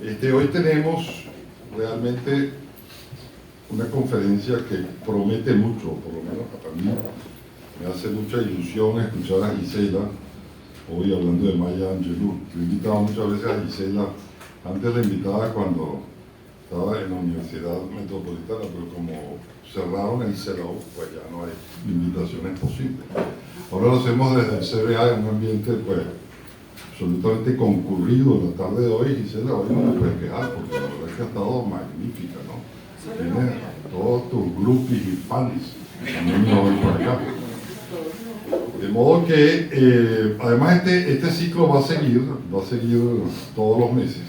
Hoy tenemos realmente una conferencia que promete mucho, por lo menos para mí. Me hace mucha ilusión escuchar a Gisela hoy hablando de Maya Angelou. Yo he invitado muchas veces a Gisela, antes la invitaba cuando estaba en la Universidad Metropolitana, pero como cerraron el CELAU, pues ya no hay invitaciones posibles. Ahora lo hacemos desde el CBA en un ambiente pues absolutamente concurrido la tarde de hoy. Gisela, hoy no me puedes quejar porque la verdad es que ha estado magnífica, ¿no? Tienes todos tus groupies y fans también hoy por acá. De modo que además este ciclo va a seguir todos los meses,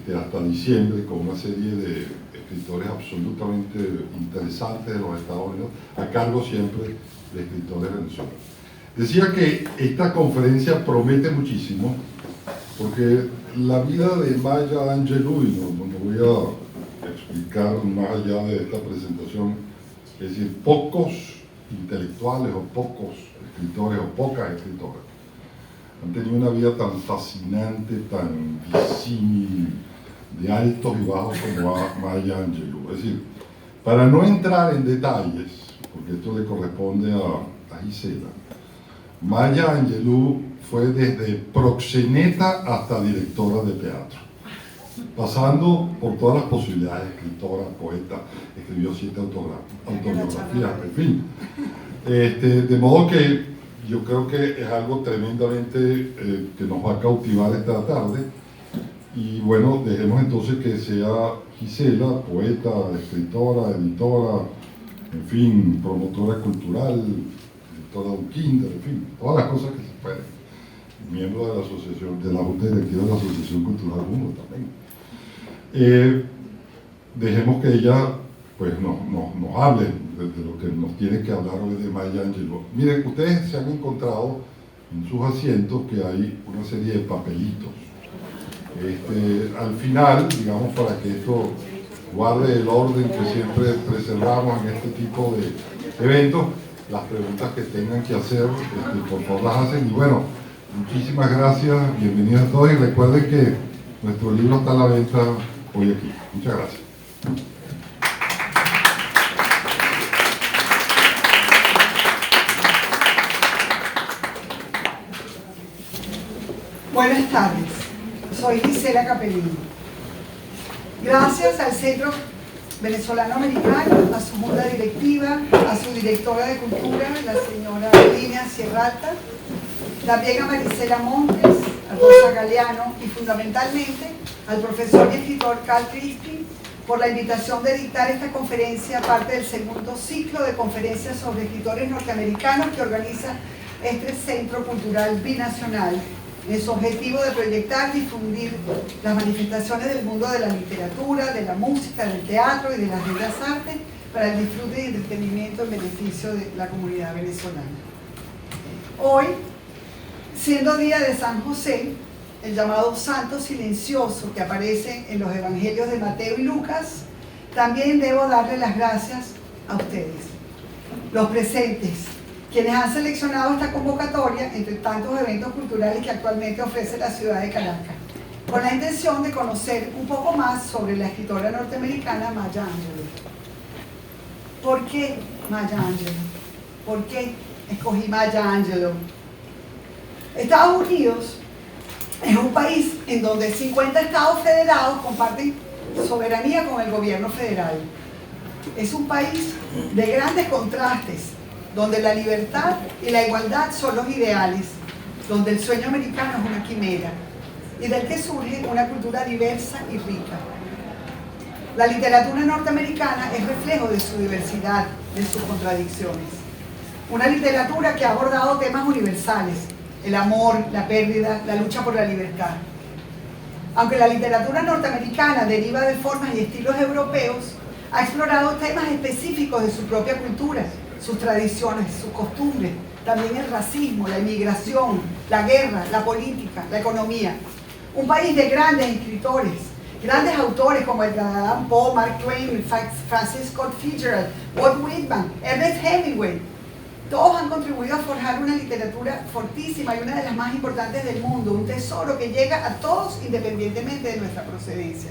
hasta diciembre, con una serie de escritores absolutamente interesantes de los Estados Unidos, a cargo siempre de escritores venezolanos. Decía que esta conferencia promete muchísimo, porque la vida de Maya Angelou, y no voy a explicar más allá de esta presentación, es decir, pocos intelectuales o pocos escritores o pocas escritoras han tenido una vida tan fascinante, tan disímil, de altos y bajos como Maya Angelou. Es decir, para no entrar en detalles, porque esto le corresponde a Gisela, Maya Angelou fue desde proxeneta hasta directora de teatro, pasando por todas las posibilidades: escritora, poeta, escribió 7 autobiografías, en fin. De modo que yo creo que es algo tremendamente que nos va a cautivar esta tarde. Y bueno, dejemos entonces que sea Gisela, poeta, escritora, editora, en fin, promotora cultural, directora de un kinder, en fin, todas las cosas que se pueden. Miembro de la asociación, de la Junta Directiva de la Asociación Cultural Mundo también. Dejemos que ella pues nos hable de lo que nos tiene que hablar hoy de Maya Angelou. Miren, ustedes se han encontrado en sus asientos que hay una serie de papelitos. Al final, digamos, para que esto guarde el orden que siempre preservamos en este tipo de eventos, las preguntas que tengan que hacer, por favor las hacen. Y bueno, muchísimas gracias, bienvenidos a todos, y recuerden que nuestro libro está a la venta hoy aquí. Muchas gracias. Buenas tardes, soy Gisela Capellini. Gracias al Centro Venezolano Americano, a su junta directiva, a su directora de cultura, la señora Línea Sierralta, también a Marisela Montes, a Rosa Galeano y fundamentalmente al profesor y escritor Carl Crispin por la invitación de dictar esta conferencia, parte del segundo ciclo de conferencias sobre escritores norteamericanos que organiza este Centro Cultural Binacional, en su objetivo de proyectar y difundir las manifestaciones del mundo de la literatura, de la música, del teatro y de las bellas artes para el disfrute y entretenimiento en beneficio de la comunidad venezolana. Hoy, siendo día de San José, el llamado santo silencioso que aparece en los evangelios de Mateo y Lucas, también debo darle las gracias a ustedes, los presentes, quienes han seleccionado esta convocatoria entre tantos eventos culturales que actualmente ofrece la ciudad de Caracas, con la intención de conocer un poco más sobre la escritora norteamericana Maya Angelou. ¿Por qué Maya Angelou? ¿Por qué escogí Maya Angelou? Estados Unidos es un país en donde 50 estados federados comparten soberanía con el gobierno federal. Es un país de grandes contrastes, donde la libertad y la igualdad son los ideales, donde el sueño americano es una quimera y del que surge una cultura diversa y rica. La literatura norteamericana es reflejo de su diversidad, de sus contradicciones. Una literatura que ha abordado temas universales: el amor, la pérdida, la lucha por la libertad. Aunque la literatura norteamericana deriva de formas y estilos europeos, ha explorado temas específicos de su propia cultura, sus tradiciones, sus costumbres, también el racismo, la inmigración, la guerra, la política, la economía. Un país de grandes escritores, grandes autores como Edgar Allan Poe, Mark Twain, Francis Scott Fitzgerald, Walt Whitman, Ernest Hemingway. Todos han contribuido a forjar una literatura fortísima y una de las más importantes del mundo, un tesoro que llega a todos independientemente de nuestra procedencia.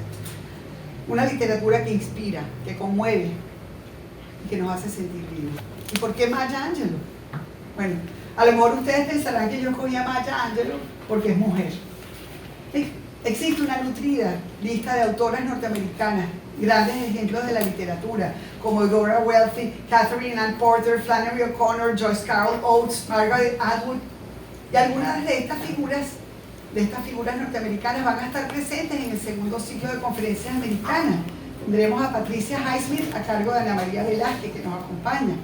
Una literatura que inspira, que conmueve y que nos hace sentir vivos. ¿Y por qué Maya Angelou? Bueno, a lo mejor ustedes pensarán que yo escogí a Maya Angelou porque es mujer. Existe una nutrida lista de autoras norteamericanas, grandes ejemplos de la literatura, como Dora Welty, Catherine Ann Porter, Flannery O'Connor, Joyce Carol Oates, Margaret Atwood, y algunas de estas figuras norteamericanas van a estar presentes en el segundo ciclo de conferencias americanas. Tendremos a Patricia Highsmith a cargo de Ana María Velázquez, que nos acompaña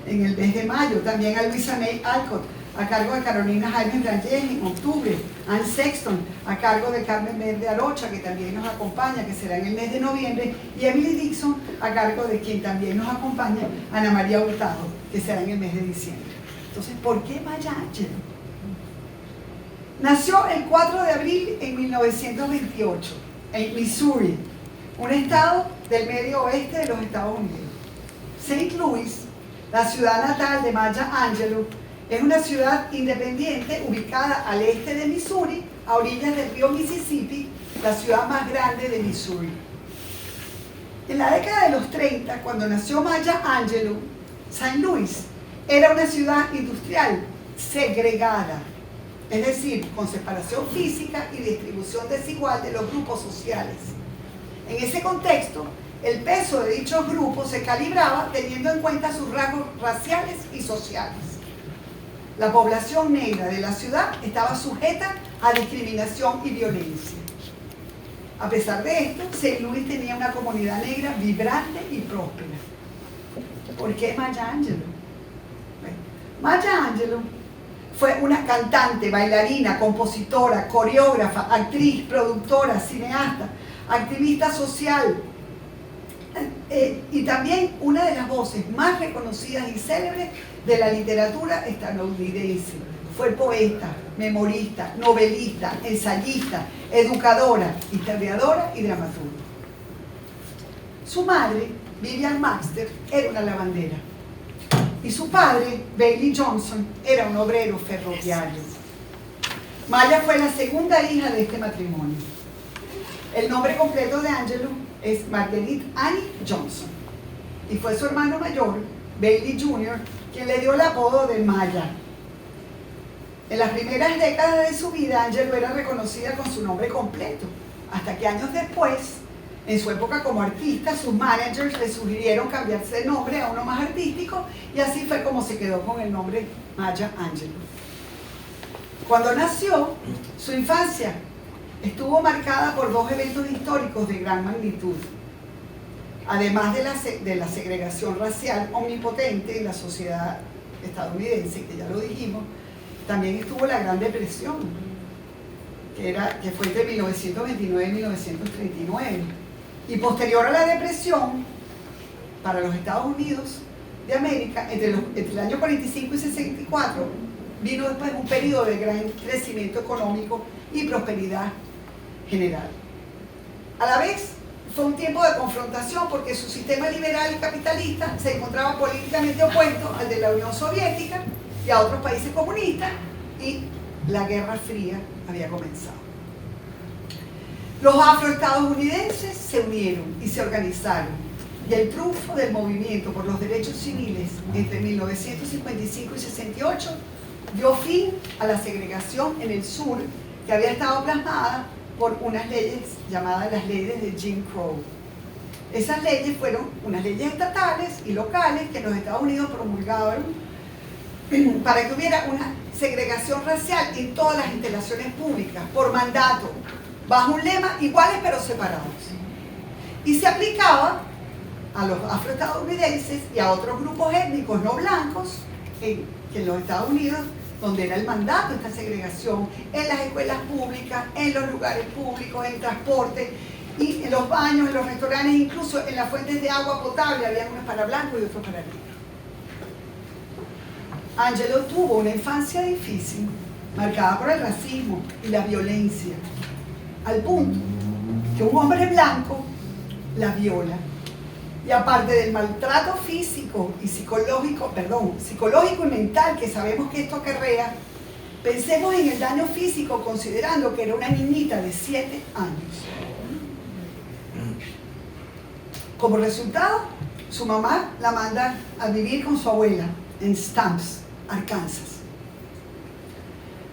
en el mes de mayo, también a Luisa May Alcott a cargo de Carolina Jaime Rangel en octubre, Anne Sexton a cargo de Carmen Verde Arocha, que también nos acompaña, que será en el mes de noviembre, y Emily Dixon a cargo de quien también nos acompaña, Ana María Hurtado, que será en el mes de diciembre. Entonces, ¿por qué Maya Angelou? Nació el 4 de abril en 1928 en Missouri, un estado del medio oeste de los Estados Unidos. St. Louis, la ciudad natal de Maya Angelou, es una ciudad independiente ubicada al este de Missouri, a orillas del río Mississippi, la ciudad más grande de Missouri. En la década de los 30, cuando nació Maya Angelou, St. Louis era una ciudad industrial segregada, es decir, con separación física y distribución desigual de los grupos sociales. En ese contexto, el peso de dichos grupos se calibraba teniendo en cuenta sus rasgos raciales y sociales. La población negra de la ciudad estaba sujeta a discriminación y violencia. A pesar de esto, St. Louis tenía una comunidad negra vibrante y próspera. ¿Por qué Maya Angelou? Bueno, Maya Angelou fue una cantante, bailarina, compositora, coreógrafa, actriz, productora, cineasta, activista social, y también una de las voces más reconocidas y célebres de la literatura estadounidense. Fue poeta, memorista, novelista, ensayista, educadora, historiadora y dramaturga. Su madre, Vivian Baxter, era una lavandera y su padre, Bailey Johnson, era un obrero ferroviario. Maya fue la segunda hija de este matrimonio. El nombre completo de Angelou es Marguerite Annie Johnson y fue su hermano mayor, Bailey Jr., quien le dio el apodo de Maya. En las primeras décadas de su vida, Angelou era reconocida con su nombre completo, hasta que años después, en su época como artista, sus managers le sugirieron cambiarse de nombre a uno más artístico y así fue como se quedó con el nombre Maya Angelou. Cuando nació, su infancia estuvo marcada por dos eventos históricos de gran magnitud. Además de la segregación racial omnipotente en la sociedad estadounidense, que ya lo dijimos, también estuvo la Gran Depresión, que fue entre 1929 y 1939. Y posterior a la depresión, para los Estados Unidos de América, entre el año 45 y 64, vino después un periodo de gran crecimiento económico y prosperidad general. A la vez, fue un tiempo de confrontación porque su sistema liberal y capitalista se encontraba políticamente opuesto al de la Unión Soviética y a otros países comunistas, y la Guerra Fría había comenzado. Los afroestadounidenses se unieron y se organizaron, y el triunfo del movimiento por los derechos civiles entre 1955 y 68 dio fin a la segregación en el sur, que había estado plasmada por unas leyes llamadas las leyes de Jim Crow. Esas leyes fueron unas leyes estatales y locales que los Estados Unidos promulgaron para que hubiera una segregación racial en todas las instalaciones públicas, por mandato, bajo un lema iguales pero separados. Y se aplicaba a los afroestadounidenses y a otros grupos étnicos no blancos que en los Estados Unidos, donde era el mandato esta segregación, en las escuelas públicas, en los lugares públicos, en transporte, y en los baños, en los restaurantes, incluso en las fuentes de agua potable, había unos para blancos y otros para negros. Angelou tuvo una infancia difícil, marcada por el racismo y la violencia, al punto que un hombre blanco la viola Y aparte del maltrato físico y psicológico y mental que sabemos que esto acarrea, pensemos en el daño físico considerando que era una niñita de 7 años. Como resultado, su mamá la manda a vivir con su abuela en Stamps, Arkansas.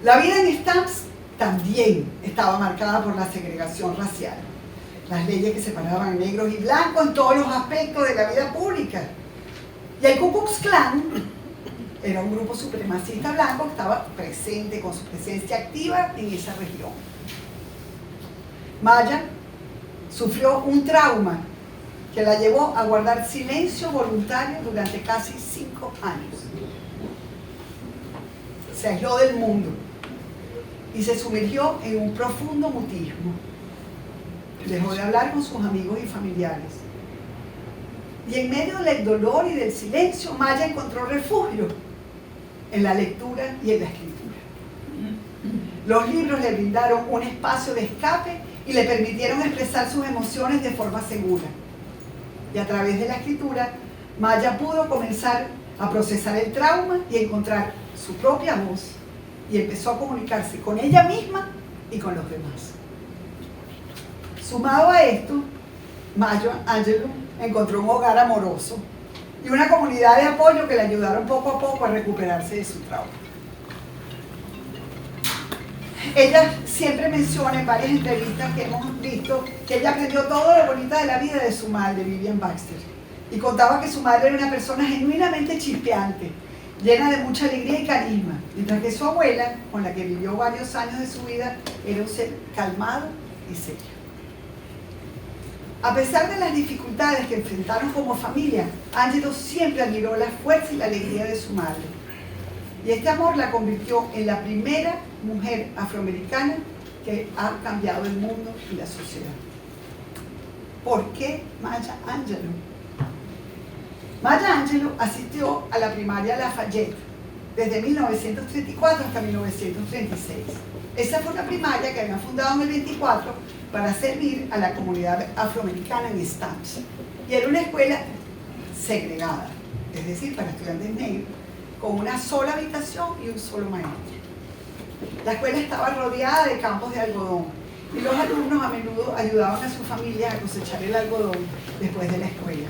La vida en Stamps también estaba marcada por la segregación racial. Las leyes que separaban a negros y blancos en todos los aspectos de la vida pública. Y el Ku Klux Klan era un grupo supremacista blanco que estaba presente, con su presencia activa en esa región. Maya sufrió un trauma que la llevó a guardar silencio voluntario durante casi 5 años. Se aisló del mundo y se sumergió en un profundo mutismo. Dejó de hablar con sus amigos y familiares. Y en medio del dolor y del silencio, Maya encontró refugio en la lectura y en la escritura. Los libros le brindaron un espacio de escape y le permitieron expresar sus emociones de forma segura. Y a través de la escritura, Maya pudo comenzar a procesar el trauma y encontrar su propia voz, y empezó a comunicarse con ella misma y con los demás. Sumado a esto, Maya Angelou encontró un hogar amoroso y una comunidad de apoyo que le ayudaron poco a poco a recuperarse de su trauma. Ella siempre menciona en varias entrevistas que hemos visto que ella aprendió todo lo bonito de la vida de su madre, Vivian Baxter, y contaba que su madre era una persona genuinamente chispeante, llena de mucha alegría y carisma, mientras que su abuela, con la que vivió varios años de su vida, era un ser calmado y serio. A pesar de las dificultades que enfrentaron como familia, Angelou siempre admiró la fuerza y la alegría de su madre. Y este amor la convirtió en la primera mujer afroamericana que ha cambiado el mundo y la sociedad. ¿Por qué Maya Angelou? Maya Angelou asistió a la primaria Lafayette desde 1934 hasta 1936. Esa fue una primaria que habían fundado en el 24 para servir a la comunidad afroamericana en Stamps. Y era una escuela segregada, es decir, para estudiantes negros, con una sola habitación y un solo maestro. La escuela estaba rodeada de campos de algodón y los alumnos a menudo ayudaban a sus familias a cosechar el algodón después de la escuela.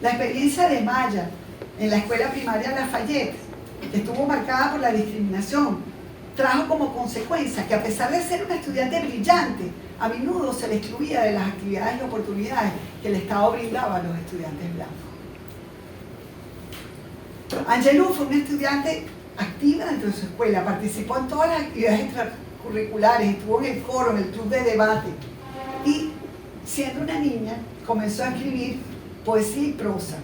La experiencia de Maya en la escuela primaria Lafayette, que estuvo marcada por la discriminación, trajo como consecuencia que a pesar de ser una estudiante brillante, a menudo se le excluía de las actividades y oportunidades que el Estado brindaba a los estudiantes blancos. Angelou fue una estudiante activa dentro de su escuela, participó en todas las actividades extracurriculares, estuvo en el coro, en el club de debate y, siendo una niña, comenzó a escribir poesía y prosa.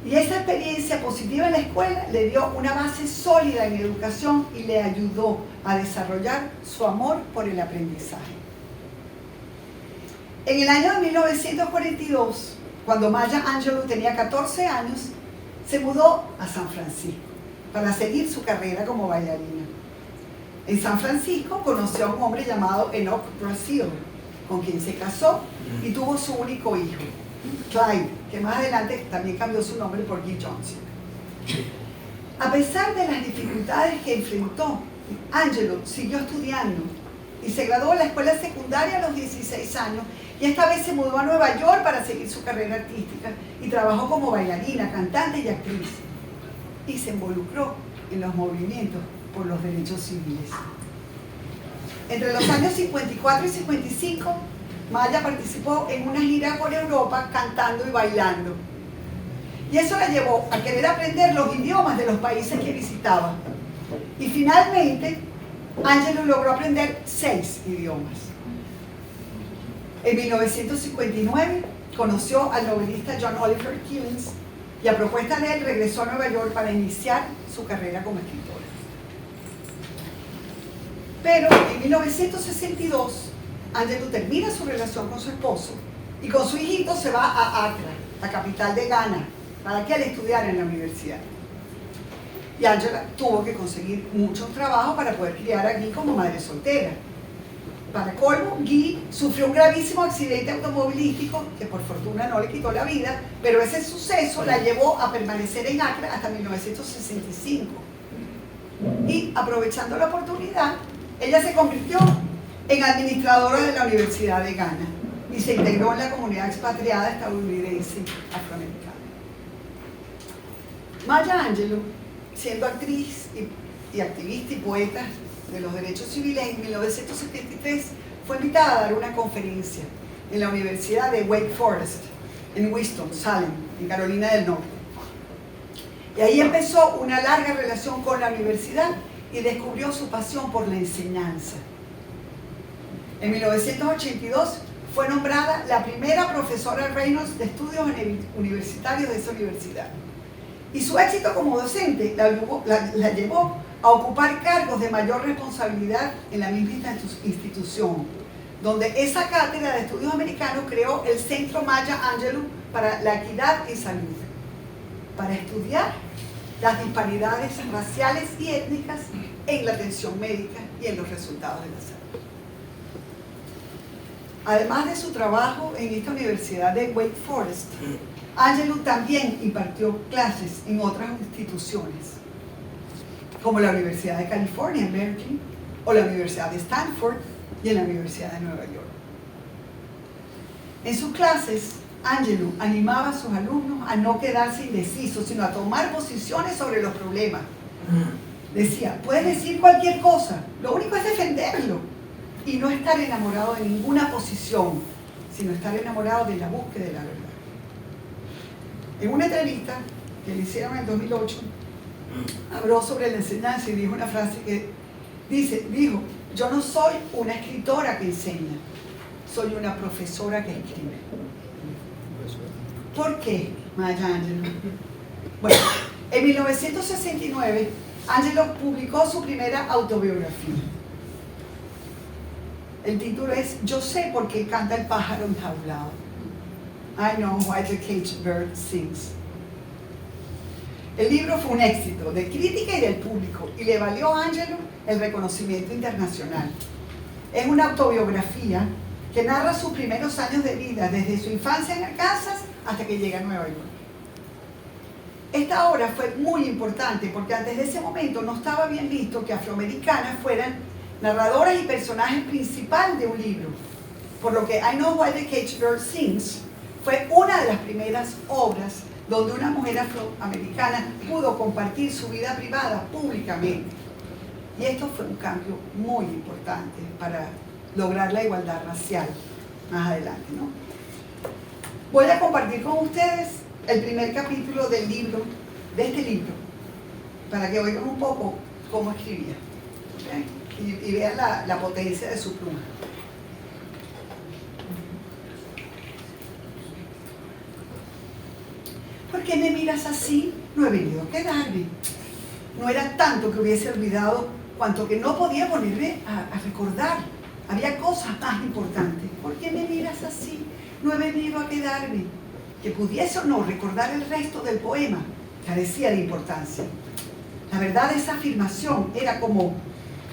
Y esa experiencia positiva en la escuela le dio una base sólida en educación y le ayudó a desarrollar su amor por el aprendizaje. En el año de 1942, cuando Maya Angelou tenía 14 años, se mudó a San Francisco para seguir su carrera como bailarina. En San Francisco conoció a un hombre llamado Enoch Brasil, con quien se casó y tuvo su único hijo, Clyde, que más adelante también cambió su nombre por Guy Johnson. A pesar de las dificultades que enfrentó, Angelou siguió estudiando y se graduó de la escuela secundaria a los 16 años y esta vez se mudó a Nueva York para seguir su carrera artística y trabajó como bailarina, cantante y actriz. Y se involucró en los movimientos por los derechos civiles. Entre los años 54 y 55, Maya participó en una gira por Europa cantando y bailando. Y eso la llevó a querer aprender los idiomas de los países que visitaba. Y finalmente, Angelou logró aprender 6 idiomas. En 1959 conoció al novelista John Oliver Killens y a propuesta de él regresó a Nueva York para iniciar su carrera como escritora. Pero en 1962, Angelou termina su relación con su esposo y con su hijito se va a Accra, la capital de Ghana, para que él estudiara en la universidad. Y Angela tuvo que conseguir mucho trabajo para poder criar aquí como madre soltera. Para colmo, Guy sufrió un gravísimo accidente automovilístico que por fortuna no le quitó la vida, pero ese suceso la llevó a permanecer en Accra hasta 1965. Y aprovechando la oportunidad, ella se convirtió en administradora de la Universidad de Ghana y se integró en la comunidad expatriada estadounidense afroamericana. Maya Angelou, siendo actriz y activista y poeta de los derechos civiles, en 1973 fue invitada a dar una conferencia en la Universidad de Wake Forest, en Winston-Salem, en Carolina del Norte. Y ahí empezó una larga relación con la universidad y descubrió su pasión por la enseñanza. En 1982 fue nombrada la primera profesora Reynolds de estudios universitarios de esa universidad. Y su éxito como docente la llevó a ocupar cargos de mayor responsabilidad en la misma institución, donde esa cátedra de estudios americanos creó el Centro Maya Angelou para la Equidad y Salud, para estudiar las disparidades raciales y étnicas en la atención médica y en los resultados de la salud. Además de su trabajo en esta universidad de Wake Forest, Angelou también impartió clases en otras instituciones, como la Universidad de California en Berkeley, o la Universidad de Stanford y en la Universidad de Nueva York. En sus clases, Angelou animaba a sus alumnos a no quedarse indecisos, sino a tomar posiciones sobre los problemas. Decía, puedes decir cualquier cosa, lo único es defenderlo y no estar enamorado de ninguna posición, sino estar enamorado de la búsqueda de la verdad. En una entrevista que le hicieron en 2008, habló sobre la enseñanza y dijo una frase que dijo, yo no soy una escritora que enseña, soy una profesora que escribe. ¿Por qué, Maya Angelou? Bueno, en 1969, Angelou publicó su primera autobiografía. El título es Yo sé por qué canta el pájaro enjaulado. I know why the caged bird sings. El libro fue un éxito de crítica y del público y le valió a Angelou el reconocimiento internacional. Es una autobiografía que narra sus primeros años de vida, desde su infancia en Arkansas hasta que llega a Nueva York. Esta obra fue muy importante porque antes de ese momento no estaba bien visto que afroamericanas fueran narradoras y personajes principales de un libro, por lo que I Know Why the Caged Bird Sings fue una de las primeras obras donde una mujer afroamericana pudo compartir su vida privada públicamente. Y esto fue un cambio muy importante para lograr la igualdad racial más adelante, ¿no? Voy a compartir con ustedes el primer capítulo del libro, de este libro, para que oigan un poco cómo escribía, ¿okay? Y vean la potencia de su pluma. ¿Por qué me miras así? No he venido a quedarme. No era tanto que hubiese olvidado, cuanto que no podía ponerme a recordar. Había cosas más importantes. ¿Por qué me miras así? No he venido a quedarme. Que pudiese o no recordar el resto del poema carecía de importancia. La verdad de esa afirmación era como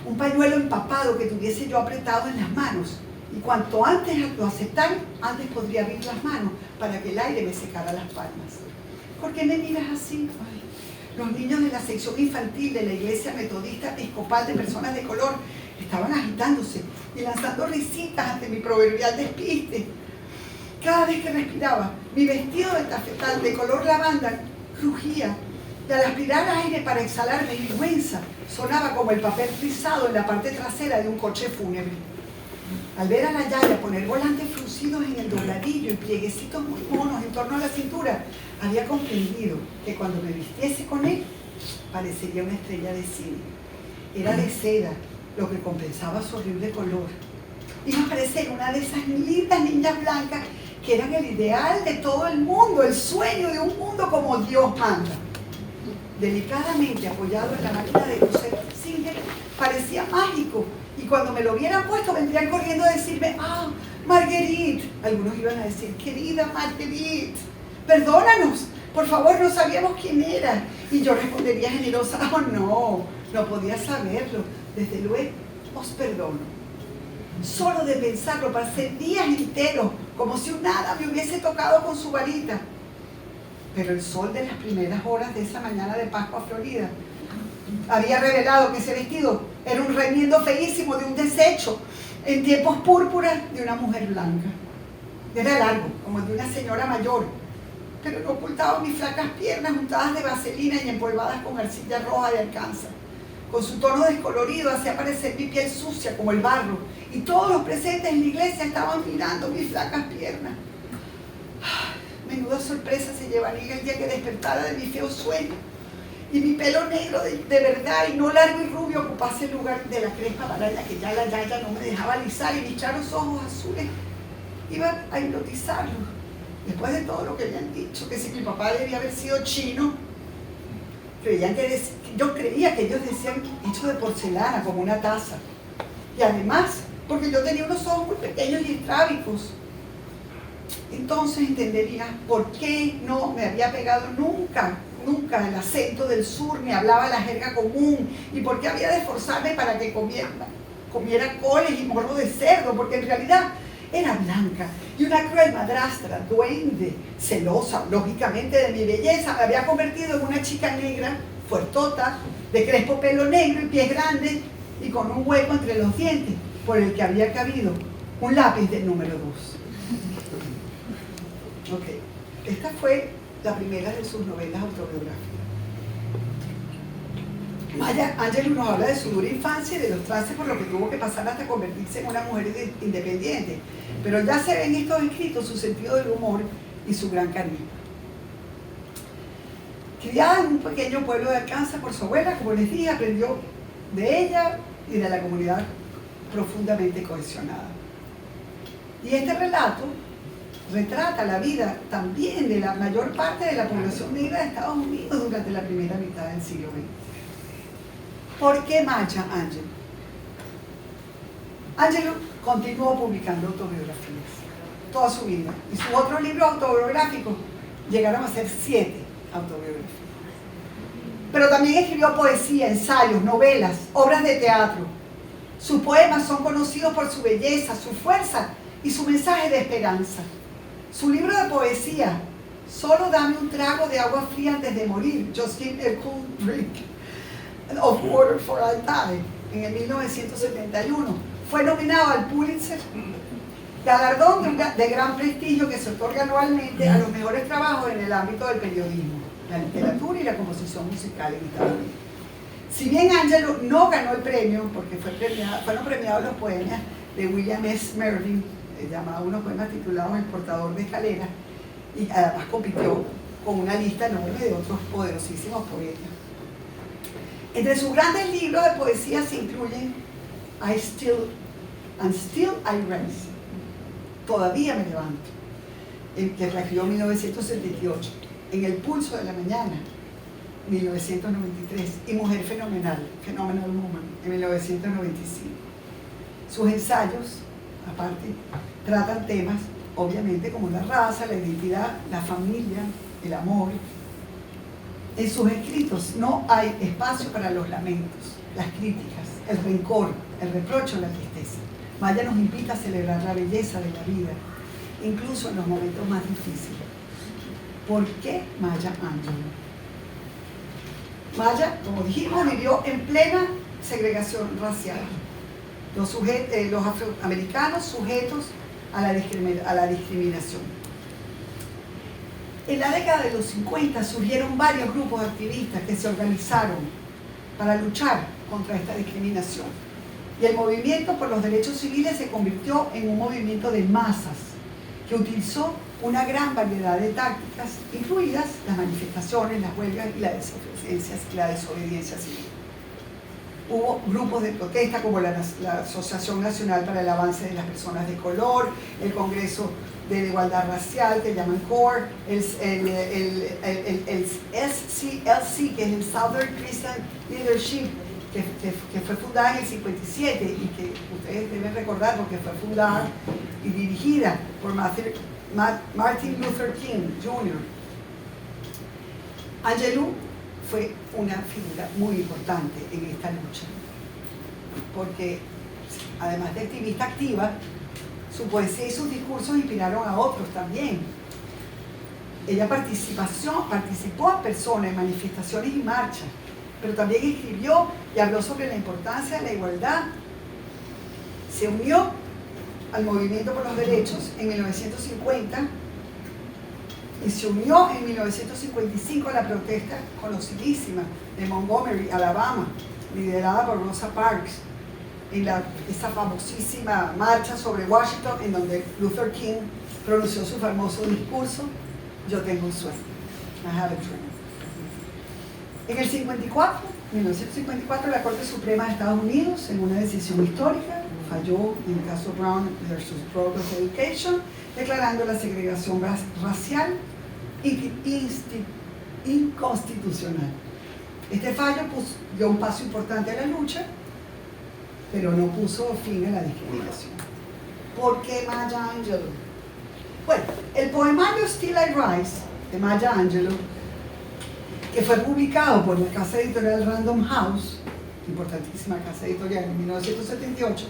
un pañuelo empapado que tuviese yo apretado en las manos. Y cuanto antes lo aceptara, antes podría abrir las manos para que el aire me secara las palmas. ¿Por qué me miras así? Ay, los niños de la sección infantil de la Iglesia Metodista Episcopal de Personas de Color estaban agitándose y lanzando risitas ante mi proverbial despiste. Cada vez que respiraba, mi vestido de tafetal de color lavanda crujía y al aspirar aire para exhalar mi vergüenza sonaba como el papel rizado en la parte trasera de un coche fúnebre. Al ver a la Yaya poner volantes fruncidos en el dobladillo y plieguecitos muy monos en torno a la cintura, había comprendido que cuando me vistiese con él, parecería una estrella de cine. Era de seda, lo que compensaba su horrible color. Iba a parecer una de esas lindas niñas blancas que eran el ideal de todo el mundo, el sueño de un mundo como Dios manda. Delicadamente apoyado en la máquina de coser Singer, parecía mágico. Y cuando me lo hubieran puesto, vendrían corriendo a decirme, ah, Marguerite. Algunos iban a decir, querida Marguerite, perdónanos, por favor, no sabíamos quién era. Y yo respondería generosa, oh no, no podía saberlo. Desde luego, os perdono. Solo de pensarlo, pasé días enteros, como si un hada me hubiese tocado con su varita. Pero el sol de las primeras horas de esa mañana de Pascua Florida había revelado que ese vestido era un remiendo feísimo de un desecho en tiempos púrpuras de una mujer blanca. Era largo, como el de una señora mayor, pero no ocultaba mis flacas piernas untadas de vaselina y empolvadas con arcilla roja de Arkansas. Con su tono descolorido hacía parecer mi piel sucia como el barro, y todos los presentes en la iglesia estaban mirando mis flacas piernas. Menuda sorpresa se llevaría el día que despertara de mi feo sueño y mi pelo negro de verdad y no largo y rubio ocupase el lugar de la crespa varalla que ya la yaya no me dejaba alisar, y mis claros ojos azules iban a hipnotizarlo. Después de todo lo que habían dicho, que si mi papá debía haber sido chino, yo creía que ellos decían hecho de porcelana, como una taza. Y además, porque yo tenía unos ojos muy pequeños y estrábicos. Entonces entendería por qué no me había pegado nunca el acento del sur, ni hablaba la jerga común, y por qué había de esforzarme para que comiera coles y morro de cerdo, porque en realidad era blanca, y una cruel madrastra, duende, celosa, lógicamente, de mi belleza, me había convertido en una chica negra, fuertota, de crespo pelo negro y pies grandes, y con un hueco entre los dientes, por el que había cabido un lápiz del número 2. Ok, esta fue la primera de sus novelas autobiográficas. Maya Angelou nos habla de su dura infancia y de los trances por lo que tuvo que pasar hasta convertirse en una mujer independiente, pero ya se ve en estos escritos su sentido del humor y su gran carisma. Criada en un pequeño pueblo de Arkansas por su abuela, como les dije, aprendió de ella y de la comunidad profundamente cohesionada. Y este relato retrata la vida también de la mayor parte de la población negra de Estados Unidos durante la primera mitad del siglo XX. ¿Por qué Maya Angelou? Angelou continuó publicando autobiografías toda su vida, y sus otros libros autobiográficos llegaron a ser 7 autobiografías. Pero también escribió poesía, ensayos, novelas, obras de teatro. Sus poemas son conocidos por su belleza, su fuerza y su mensaje de esperanza. Su libro de poesía, Solo dame un trago de agua fría antes de morir, Just give me a cool drink of water before I die, en el 1971, fue nominado al Pulitzer, galardón de gran prestigio que se otorga anualmente a los mejores trabajos en el ámbito del periodismo, la literatura y la composición musical en Estados Unidos. Si bien Angelou no ganó el premio, porque fueron premiados los poemas de William S. Mervyn, llamado unos poemas titulados El portador de escaleras, y además compitió con una lista enorme de otros poderosísimos poetas. Entre sus grandes libros de poesía se incluyen Still I Rise, Todavía me levanto, que la escribió en 1978, En el pulso de la mañana, 1993, y Mujer Fenomenal, Phenomenal Woman, en 1995. Sus ensayos, aparte, tratan temas, obviamente, como la raza, la identidad, la familia, el amor. En sus escritos no hay espacio para los lamentos, las críticas, el rencor, el reproche o la tristeza. Maya nos invita a celebrar la belleza de la vida, incluso en los momentos más difíciles. ¿Por qué Maya Angelou? Maya, como dijimos, vivió en plena segregación racial. Los afroamericanos sujetos a la discriminación. En la década de los 50 surgieron varios grupos de activistas que se organizaron para luchar contra esta discriminación. Y el movimiento por los derechos civiles se convirtió en un movimiento de masas que utilizó una gran variedad de tácticas, incluidas las manifestaciones, las huelgas y la desobediencia civil. Hubo grupos de protesta como la Asociación Nacional para el Avance de las Personas de Color, el Congreso de la Igualdad Racial, que llaman CORE, el SCLC, que es el Southern Christian Leadership, que fue fundada en el 57 y que ustedes deben recordar porque fue fundada y dirigida por Martin Luther King Jr. Angelou fue una figura muy importante en esta lucha, porque además de activista activa, su poesía y sus discursos inspiraron a otros también. Ella participó a personas en manifestaciones y marchas, pero también escribió y habló sobre la importancia de la igualdad. Se unió al movimiento por los derechos en 1950 y se unió en 1955 a la protesta conocidísima de Montgomery, Alabama, liderada por Rosa Parks, en esa famosísima marcha sobre Washington, en donde Luther King pronunció su famoso discurso: yo tengo un sueño, I have a dream. En el 1954, la Corte Suprema de Estados Unidos, en una decisión histórica, falló en el caso Brown versus Board of Education, declarando la segregación racial inconstitucional. Este fallo dio un paso importante a la lucha, pero no puso fin a la discriminación. ¿Por qué Maya Angelou? Bueno, el poemario Still I Rise de Maya Angelou, que fue publicado por la casa editorial Random House, importantísima casa editorial, en 1978,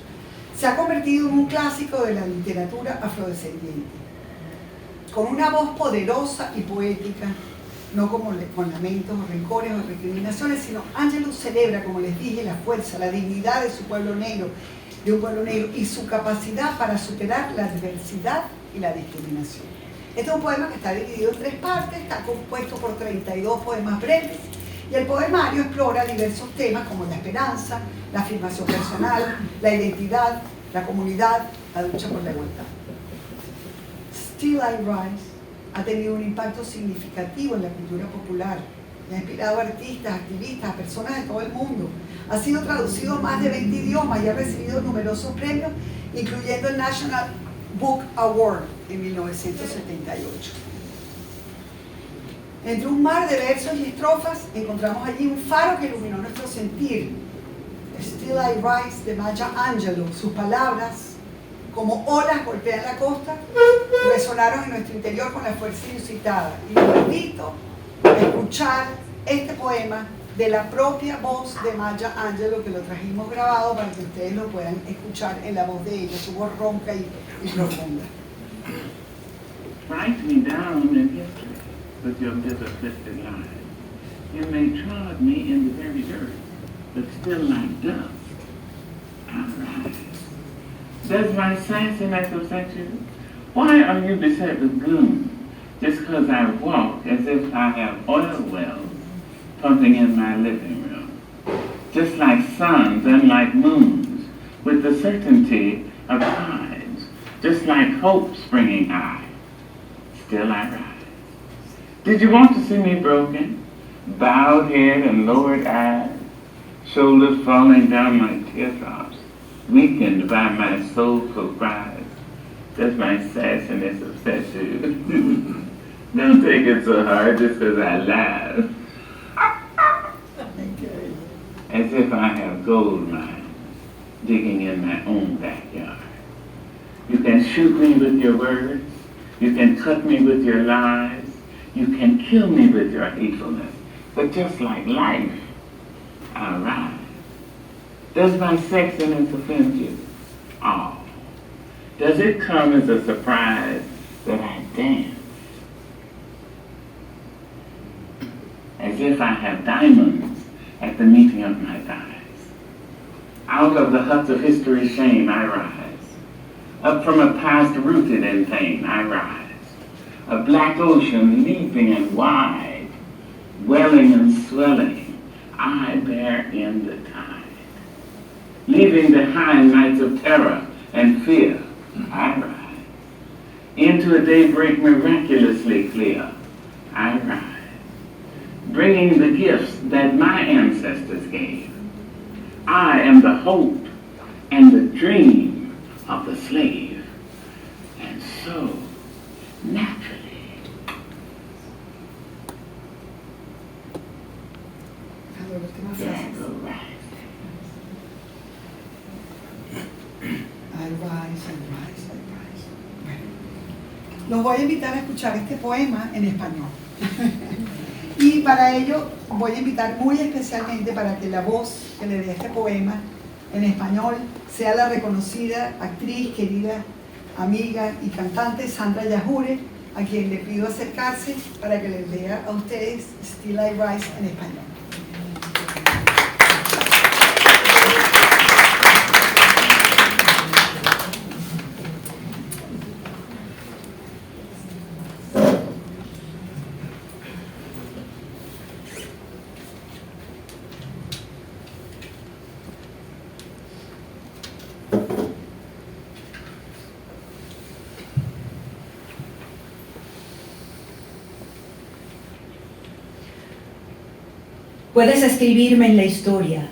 se ha convertido en un clásico de la literatura afrodescendiente. Con una voz poderosa y poética, no como con lamentos o rencores o recriminaciones, sino Angelou celebra, como les dije, la fuerza, la dignidad de su pueblo negro, de un pueblo negro, y su capacidad para superar la adversidad y la discriminación. Este es un poema que está dividido en 3 partes, está compuesto por 32 poemas breves, y el poemario explora diversos temas como la esperanza, la afirmación personal, la identidad, la comunidad, la lucha por la igualdad. Still I Rise ha tenido un impacto significativo en la cultura popular, ha inspirado a artistas, activistas, a personas de todo el mundo. Ha sido traducido a más de 20 idiomas y ha recibido numerosos premios, incluyendo el National Book Award en 1978. Entre un mar de versos y estrofas encontramos allí un faro que iluminó nuestro sentir. Still I Rise de Maya Angelou. Sus palabras, como olas golpean la costa, resonaron en nuestro interior con la fuerza inusitada. Y los invito a escuchar este poema de la propia voz de Maya Angelou, que lo trajimos grabado para que ustedes lo puedan escuchar en la voz de ella, su voz ronca y profunda. Write me down in history with your bitter twisted lies. You may trod me in the very dirt, but still like dust I rise. Does my sassiness upset you? Why are you beset with gloom just because I walk as if I have oil wells pumping in my living room? Just like suns and like moons, with the certainty of tides, just like hope springing high, still I rise. Did you want to see me broken? Bowed head and lowered eyes, shoulders falling down like teardrops, weakened by my soulful cries. Does my sassiness upset you? Don't take it so hard just because I laugh. As if I have gold mines digging in my own backyard. You can shoot me with your words. You can cut me with your lies. You can kill me with your hatefulness. But just like life, I'll rise. Does my sexiness offend you? Oh. Does it come as a surprise that I dance? As if I have diamonds at the meeting of my thighs. Out of the huts of history's shame I rise. Up from a past rooted in pain I rise. A black ocean leaping and wide, welling and swelling, I bear in the tide. Leaving behind nights of terror and fear, I rise. Into a daybreak miraculously clear, I rise. Bringing the gifts that my ancestors gave. I am the hope and the dream of the slave. And so, naturally, I go rise. I rise, I rise, I rise. Bueno, los voy a invitar a escuchar este poema en español. Y para ello voy a invitar muy especialmente para que la voz que le dé este poema en español sea la reconocida actriz, querida amiga y cantante Sandra Yajure, a quien le pido acercarse para que les lea a ustedes Still I Rise en español. Puedes escribirme en la historia,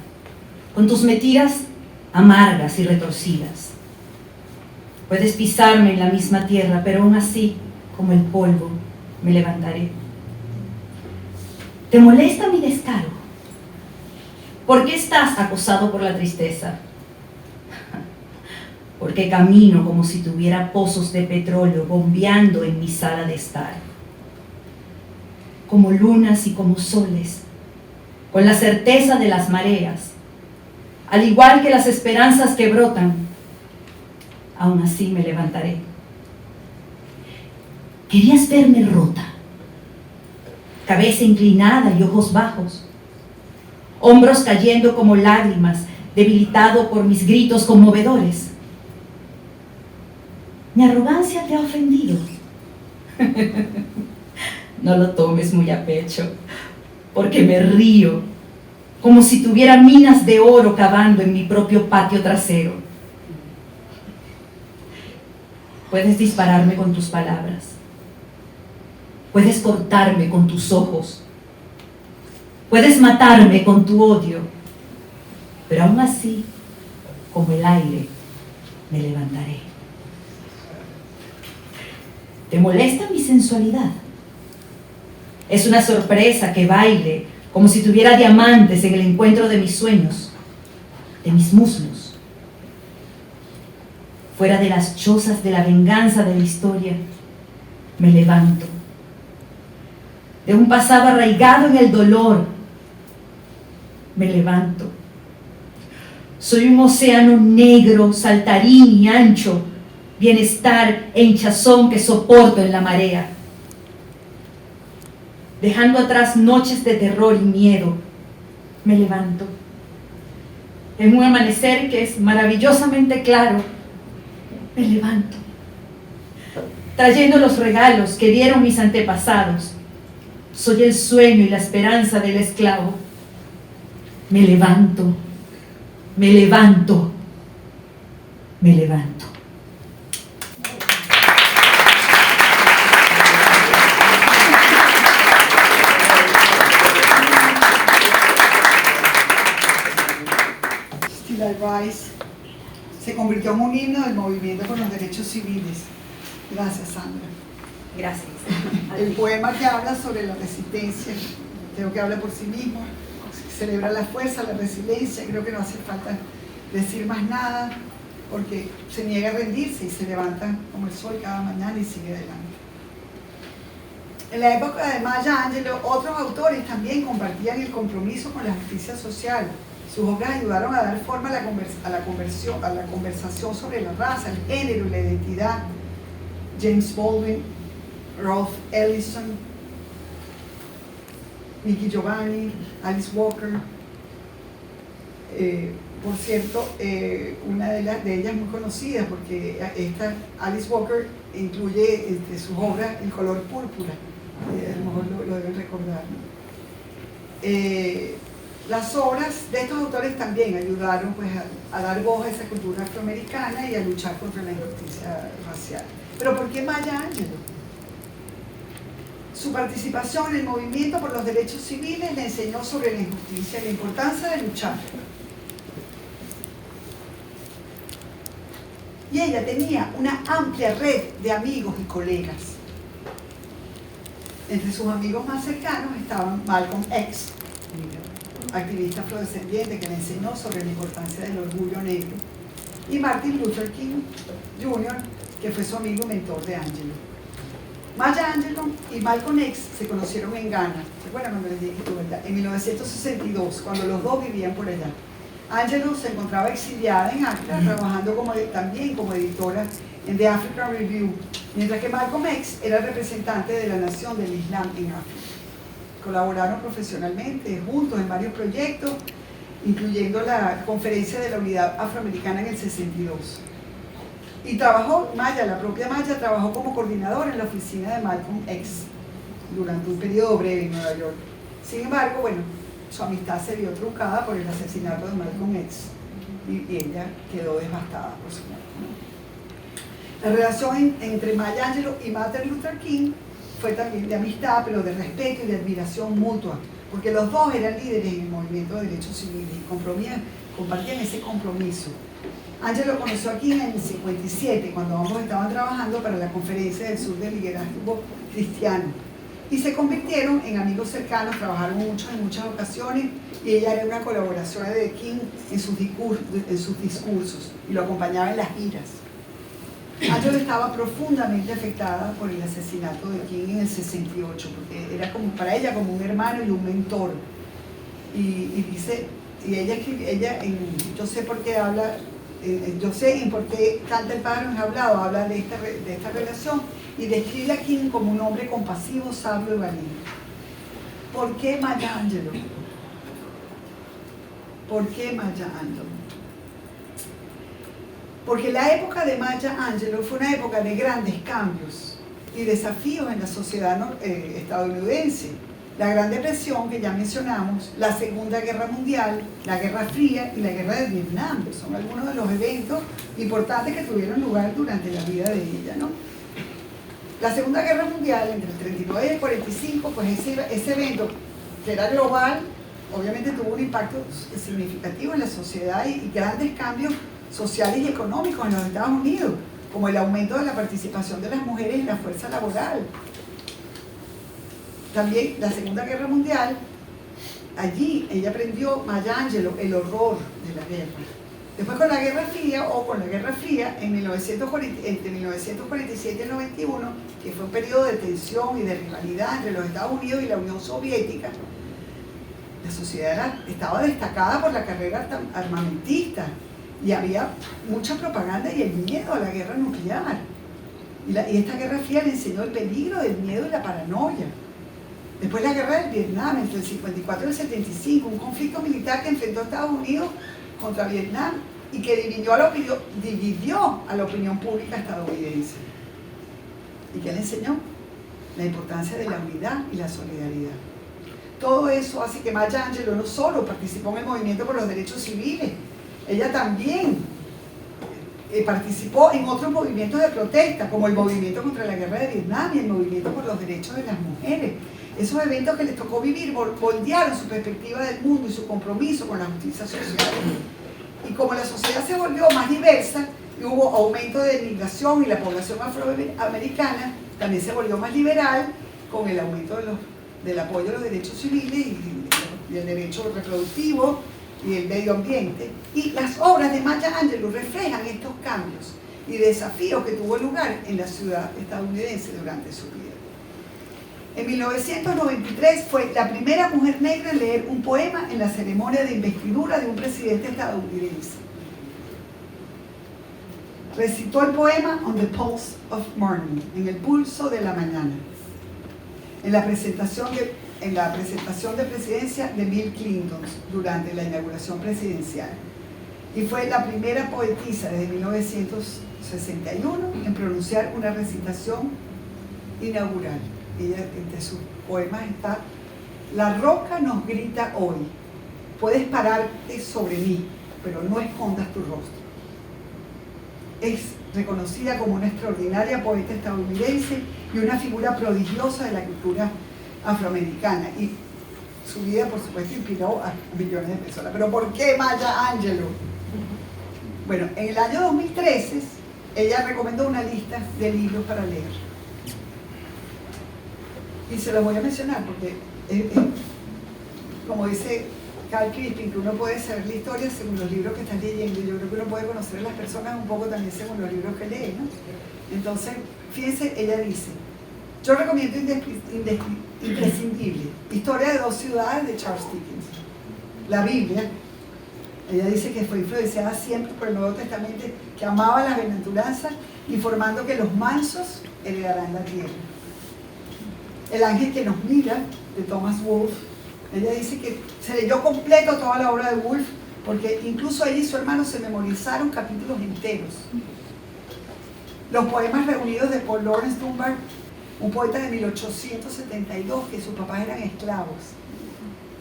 con tus mentiras amargas y retorcidas. Puedes pisarme en la misma tierra, pero aún así, como el polvo, me levantaré. ¿Te molesta mi descaro? ¿Por qué estás acosado por la tristeza? Porque camino como si tuviera pozos de petróleo bombeando en mi sala de estar. Como lunas y como soles, con la certeza de las mareas, al igual que las esperanzas que brotan, aún así me levantaré. Querías verme rota, cabeza inclinada y ojos bajos, hombros cayendo como lágrimas, debilitado por mis gritos conmovedores. Mi arrogancia te ha ofendido. No lo tomes muy a pecho, porque me río, como si tuviera minas de oro cavando en mi propio patio trasero. Puedes dispararme con tus palabras, puedes cortarme con tus ojos, puedes matarme con tu odio, pero aún así, como el aire, me levantaré. ¿Te molesta mi sensualidad? Es una sorpresa que baile como si tuviera diamantes en el encuentro de mis sueños, de mis muslos. Fuera de las chozas de la venganza de la historia, me levanto. De un pasado arraigado en el dolor, me levanto. Soy un océano negro, saltarín y ancho, bienestar e hinchazón que soporto en la marea. Dejando atrás noches de terror y miedo, me levanto. En un amanecer que es maravillosamente claro, me levanto. Trayendo los regalos que dieron mis antepasados, soy el sueño y la esperanza del esclavo. Me levanto, me levanto, me levanto. Rise se convirtió en un himno del movimiento por los derechos civiles. Gracias, Sandra. Gracias. El poema que habla sobre la resistencia, creo que habla por sí mismo, celebra la fuerza, la resiliencia. Creo que no hace falta decir más nada, porque se niega a rendirse y se levanta como el sol cada mañana y sigue adelante. En la época de Maya Angelou, otros autores también compartían el compromiso con la justicia social. Sus obras ayudaron a dar forma a la conversación sobre la raza, el género y la identidad. James Baldwin, Ralph Ellison, Nikki Giovanni, Alice Walker. Por cierto, una de ellas muy conocida, porque esta Alice Walker incluye entre sus obras El color púrpura. A lo mejor lo deben recordar, ¿no? Las obras de estos autores también ayudaron pues, a dar voz a esa cultura afroamericana y a luchar contra la injusticia racial. ¿Pero por qué Maya Angelou? Su participación en el movimiento por los derechos civiles le enseñó sobre la injusticia y la importancia de luchar. Y ella tenía una amplia red de amigos y colegas. Entre sus amigos más cercanos estaban Malcolm X, activista afrodescendiente que le enseñó sobre la importancia del orgullo negro, y Martin Luther King Jr., que fue su amigo y mentor de Angelou. Maya Angelou y Malcolm X se conocieron en Ghana, ¿se acuerdan cuando les dije esto, verdad? En 1962, cuando los dos vivían por allá. Angelou se encontraba exiliada en Accra, trabajando también como editora en The African Review, mientras que Malcolm X era representante de la Nación del Islam en África. Colaboraron profesionalmente juntos en varios proyectos, incluyendo la Conferencia de la Unidad Afroamericana en el 62. Y trabajó, la propia Maya trabajó como coordinadora en la oficina de Malcolm X durante un periodo breve en Nueva York. Sin embargo, bueno, su amistad se vio truncada por el asesinato de Malcolm X y ella quedó devastada por su muerte. La relación entre Maya Angelou y Martin Luther King fue también de amistad, pero de respeto y de admiración mutua, porque los dos eran líderes en el movimiento de derechos civiles y compartían ese compromiso. Angelou conoció a King en el 57, cuando ambos estaban trabajando para la Conferencia del Sur del Liderazgo Cristiano, y se convirtieron en amigos cercanos, trabajaron mucho en muchas ocasiones, y ella era una colaboradora de King en sus discursos y lo acompañaba en las giras. Angelou estaba profundamente afectada por el asesinato de King en el 68, porque era como, para ella como un hermano y un mentor. Y yo sé por qué habla, yo sé en por qué canta el pájaro enjaulado, habla de esta relación y describe a King como un hombre compasivo, sabio y valiente. ¿Por qué Maya Angelou? ¿Por qué Maya Angelou? Porque la época de Maya Angelou fue una época de grandes cambios y desafíos en la sociedad estadounidense. La Gran Depresión, que ya mencionamos, la Segunda Guerra Mundial, la Guerra Fría y la Guerra de Vietnam, que son algunos de los eventos importantes que tuvieron lugar durante la vida de ella, ¿no? La Segunda Guerra Mundial, entre el 39 y el 45, pues ese evento, que era global, obviamente tuvo un impacto significativo en la sociedad y grandes cambios sociales y económicos en los Estados Unidos, como el aumento de la participación de las mujeres en la fuerza laboral. También la Segunda Guerra Mundial, allí ella aprendió, Maya Angelou, el horror de la guerra. Después con la Guerra Fría, entre 1947 y el 91, que fue un periodo de tensión y de rivalidad entre los Estados Unidos y la Unión Soviética, la sociedad estaba destacada por la carrera armamentista y había mucha propaganda y el miedo a la guerra nuclear. Y esta Guerra Fría le enseñó el peligro del miedo y la paranoia. Después la Guerra del Vietnam, entre el 54 y el 75, un conflicto militar que enfrentó a Estados Unidos contra Vietnam y que dividió a la opinión pública estadounidense. ¿Y qué le enseñó? La importancia de la unidad y la solidaridad. Todo eso hace que Maya Angelou no solo participó en el movimiento por los derechos civiles, ella también participó en otros movimientos de protesta, como el movimiento contra la guerra de Vietnam y el movimiento por los derechos de las mujeres. Esos eventos que les tocó vivir moldearon su perspectiva del mundo y su compromiso con la justicia social. Y como la sociedad se volvió más diversa y hubo aumento de migración y la población afroamericana también se volvió más liberal con el aumento del apoyo a los derechos civiles y el derecho reproductivo y el medio ambiente. Y las obras de Maya Angelou reflejan estos cambios y desafíos que tuvo lugar en la ciudad estadounidense durante su vida. En 1993 fue la primera mujer negra en leer un poema en la ceremonia de investidura de un presidente estadounidense. Recitó el poema On the Pulse of Morning, en el pulso de la mañana, en la presentación de presidencia de Bill Clinton durante la inauguración presidencial. Y fue la primera poetisa desde 1961 en pronunciar una recitación inaugural. Ella, entre sus poemas está: la roca nos grita hoy, puedes pararte sobre mí, pero no escondas tu rostro. Es reconocida como una extraordinaria poeta estadounidense y una figura prodigiosa de la cultura afroamericana. Y su vida, por supuesto, inspiró a millones de personas. ¿Pero por qué Maya Angelou? Bueno, en el año 2013, ella recomendó una lista de libros para leer. Y se los voy a mencionar porque, como dice Carl Crispin, que uno puede saber la historia según los libros que estás leyendo, y yo creo que uno puede conocer a las personas un poco también según los libros que lee, ¿no? Entonces, fíjense, ella dice: yo recomiendo imprescindible Historia de dos ciudades de Charles Dickens, la Biblia, Ella dice que fue influenciada siempre por el Nuevo Testamento, que amaba las bienaventuranzas, informando que los mansos heredarán la tierra. El ángel que nos mira, de Thomas Wolfe, ella dice que se leyó completo toda la obra de Wolfe, porque incluso ella y su hermano se memorizaron capítulos enteros. Los poemas reunidos de Paul Laurence Dunbar, un poeta de 1872, que sus papás eran esclavos.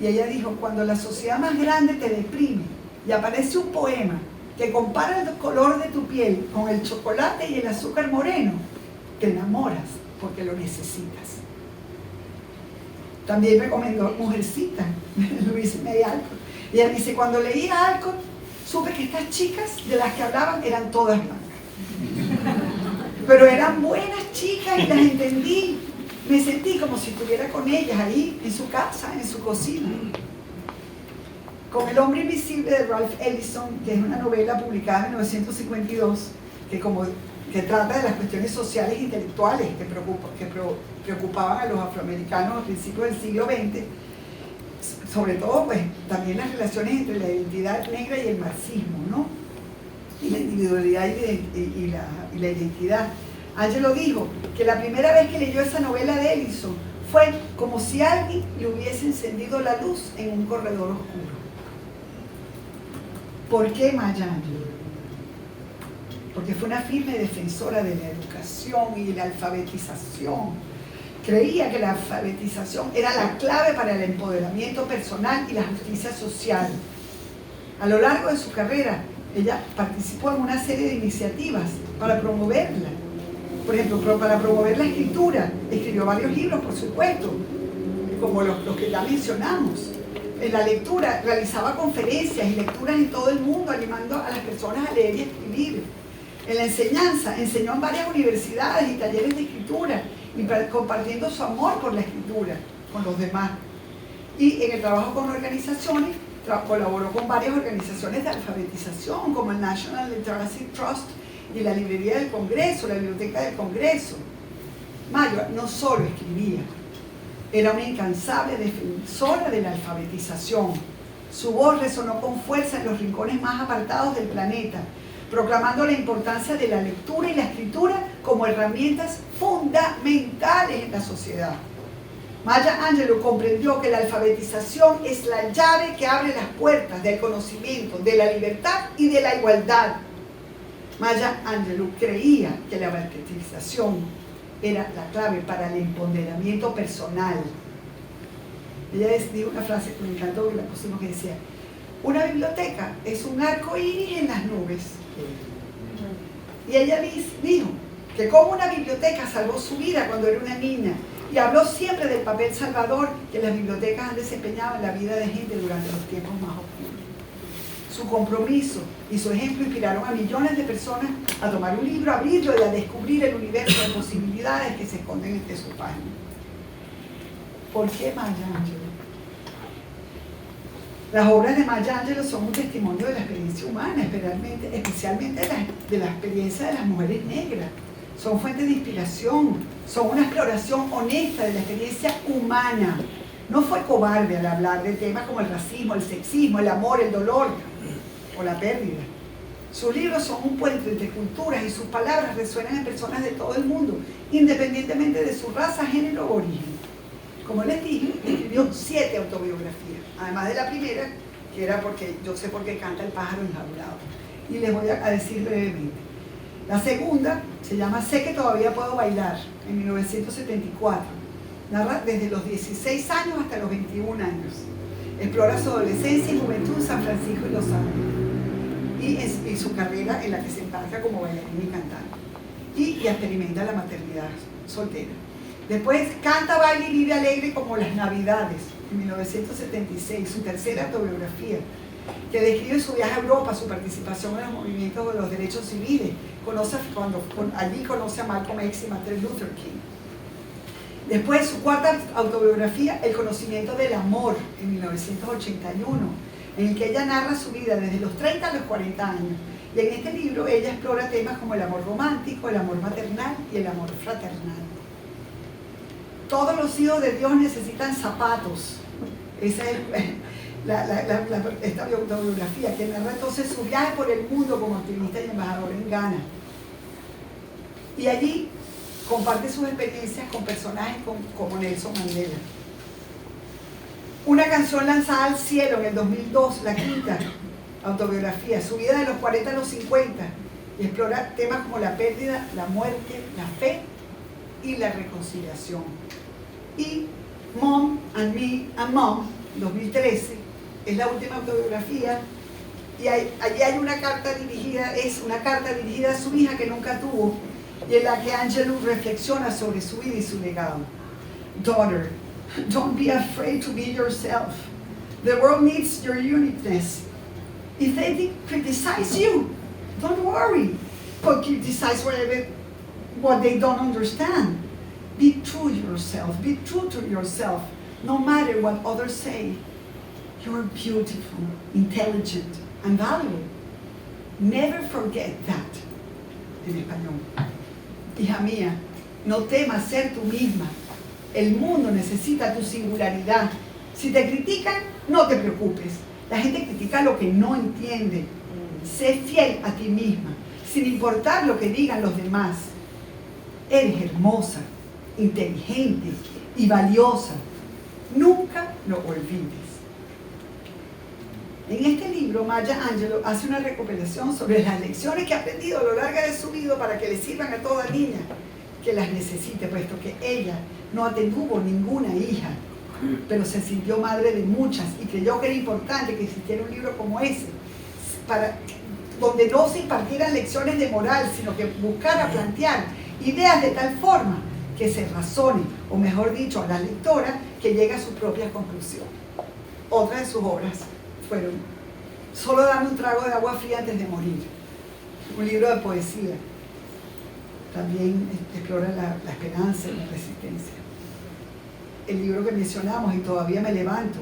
Y ella dijo, cuando la sociedad más grande te deprime y aparece un poema que compara el color de tu piel con el chocolate y el azúcar moreno, te enamoras porque lo necesitas. También recomendó Mujercita, Louisa May Alcott. Y ella dice, cuando leí a Alcott, supe que estas chicas de las que hablaban eran todas blancas. Pero eran buenas chicas y las entendí. Me sentí como si estuviera con ellas ahí, en su casa, en su cocina. Con El hombre invisible de Ralph Ellison, que es una novela publicada en 1952, que trata de las cuestiones sociales e intelectuales que preocupaban a los afroamericanos a principios del siglo XX, sobre todo pues también las relaciones entre la identidad negra y el marxismo, ¿no? Y la individualidad y la identidad. Angelo dijo que la primera vez que leyó esa novela de Ellison fue como si alguien le hubiese encendido la luz en un corredor oscuro. ¿Por qué Maya Angelou? Porque fue una firme defensora de la educación y la alfabetización. Creía que la alfabetización era la clave para el empoderamiento personal y la justicia social. A lo largo de su carrera, ella participó en una serie de iniciativas para promoverla. Por ejemplo, para promover la escritura, escribió varios libros, por supuesto, como los que ya mencionamos. En la lectura, realizaba conferencias y lecturas en todo el mundo, animando a las personas a leer y escribir. En la enseñanza, enseñó en varias universidades y talleres de escritura, y compartiendo su amor por la escritura con los demás. Y en el trabajo con organizaciones, colaboró con varias organizaciones de alfabetización, como el National Literacy Trust y la Librería del Congreso, la Biblioteca del Congreso. Maya no solo escribía, era una incansable defensora de la alfabetización. Su voz resonó con fuerza en los rincones más apartados del planeta, proclamando la importancia de la lectura y la escritura como herramientas fundamentales en la sociedad. Maya Angelou comprendió que la alfabetización es la llave que abre las puertas del conocimiento, de la libertad y de la igualdad. Maya Angelou creía que la alfabetización era la clave para el empoderamiento personal. Ella dijo una frase que me encantó, que la pusimos, que decía: una biblioteca es un arco iris en las nubes. Y ella dijo que como una biblioteca salvó su vida cuando era una niña, y habló siempre del papel salvador que las bibliotecas han desempeñado en la vida de gente durante los tiempos más oscuros. Su compromiso y su ejemplo inspiraron a millones de personas a tomar un libro, a abrirlo y a descubrir el universo de posibilidades que se esconden entre sus páginas. ¿Por qué Maya Angelou? Las obras de Maya Angelou son un testimonio de la experiencia humana, especialmente de la experiencia de las mujeres negras. Son fuentes de inspiración, son una exploración honesta de la experiencia humana. No fue cobarde al hablar de temas como el racismo, el sexismo, el amor, el dolor o la pérdida. Sus libros son un puente entre culturas y sus palabras resuenan en personas de todo el mundo, independientemente de su raza, género o origen. Como les dije, escribió 7 autobiografías, además de la primera, que era Yo sé por qué canta el pájaro enjaulado. Y les voy a decir brevemente. La segunda se llama Sé que todavía puedo bailar, en 1974. Narra desde los 16 años hasta los 21 años. Explora su adolescencia y juventud en San Francisco y Los Ángeles. Y su carrera en la que se embarca como bailarina y cantante. Y experimenta la maternidad soltera. Después canta, baila y vive alegre como Las Navidades, en 1976, su tercera autobiografía, que describe su viaje a Europa, su participación en los movimientos de los derechos civiles. Allí conoce a Malcolm X y Martin Luther King. Después, su cuarta autobiografía, El conocimiento del amor, en 1981, en el que ella narra su vida desde los 30 a los 40 años. Y en este libro ella explora temas como el amor romántico, el amor maternal y el amor fraternal. Todos los hijos de Dios necesitan zapatos. esta autobiografía que narra entonces su viaje por el mundo como activista y embajador en Ghana. Y allí comparte sus experiencias con personajes como Nelson Mandela. Una canción lanzada al cielo en el 2002, la quinta autobiografía, su vida de los 40 a los 50, y explora temas como la pérdida, la muerte, la fe y la reconciliación. Y Mom and Me and Mom, 2013, es la última autobiografía, y allí hay una carta dirigida, a su hija que nunca tuvo, y en la que Angelou reflexiona sobre su vida y su legado. Daughter, don't be afraid to be yourself. The world needs your uniqueness. If they criticize you, don't worry, but criticize what they don't understand. Be true to yourself. Be true to yourself, no matter what others say. You're beautiful, intelligent, and valuable. Never forget that. En español. Hija mía, no temas ser tú misma. El mundo necesita tu singularidad. Si te critican, no te preocupes. La gente critica lo que no entiende. Sé fiel a ti misma, sin importar lo que digan los demás. Eres hermosa, inteligente y valiosa. Nunca lo olvides. En este libro, Maya Angelou hace una recopilación sobre las lecciones que ha aprendido a lo largo de su vida para que le sirvan a toda niña que las necesite, puesto que ella no tuvo ninguna hija, pero se sintió madre de muchas y creyó que era importante que existiera un libro como ese, donde no se impartieran lecciones de moral, sino que buscara plantear ideas de tal forma que se razone, o mejor dicho, a la lectora que llegue a su propia conclusión. Otra de sus obras fueron Solo dame un trago de agua fría antes de morir, un libro de poesía. También explora la esperanza y la resistencia. El libro que mencionamos, Y todavía me levanto,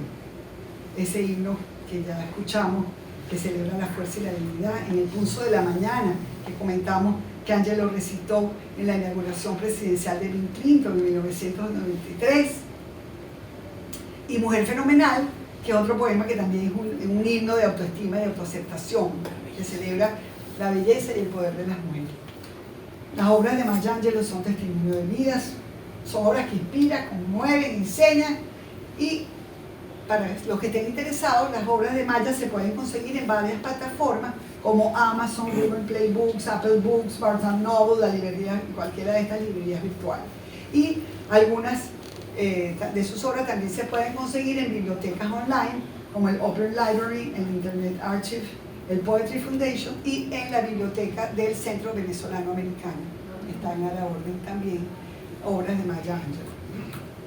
ese himno que ya escuchamos, que celebra la fuerza y la dignidad, en el pulso de la mañana, que comentamos que Angelou recitó en la inauguración presidencial de Bill Clinton en 1993, y Mujer Fenomenal, que es otro poema que también es un himno de autoestima y de autoaceptación, que celebra la belleza y el poder de las mujeres. Las obras de Maya Angelou son testimonio de vidas, son obras que inspiran, conmueven, enseñan, y para los que estén interesados, las obras de Maya se pueden conseguir en varias plataformas como Amazon, Google Play Books, Apple Books, Barnes & Noble, la librería, cualquiera de estas librerías virtuales. Y algunas de sus obras también se pueden conseguir en bibliotecas online, como el Open Library, el Internet Archive, el Poetry Foundation y en la biblioteca del Centro Venezolano Americano. Están a la orden también obras de Maya Angelou.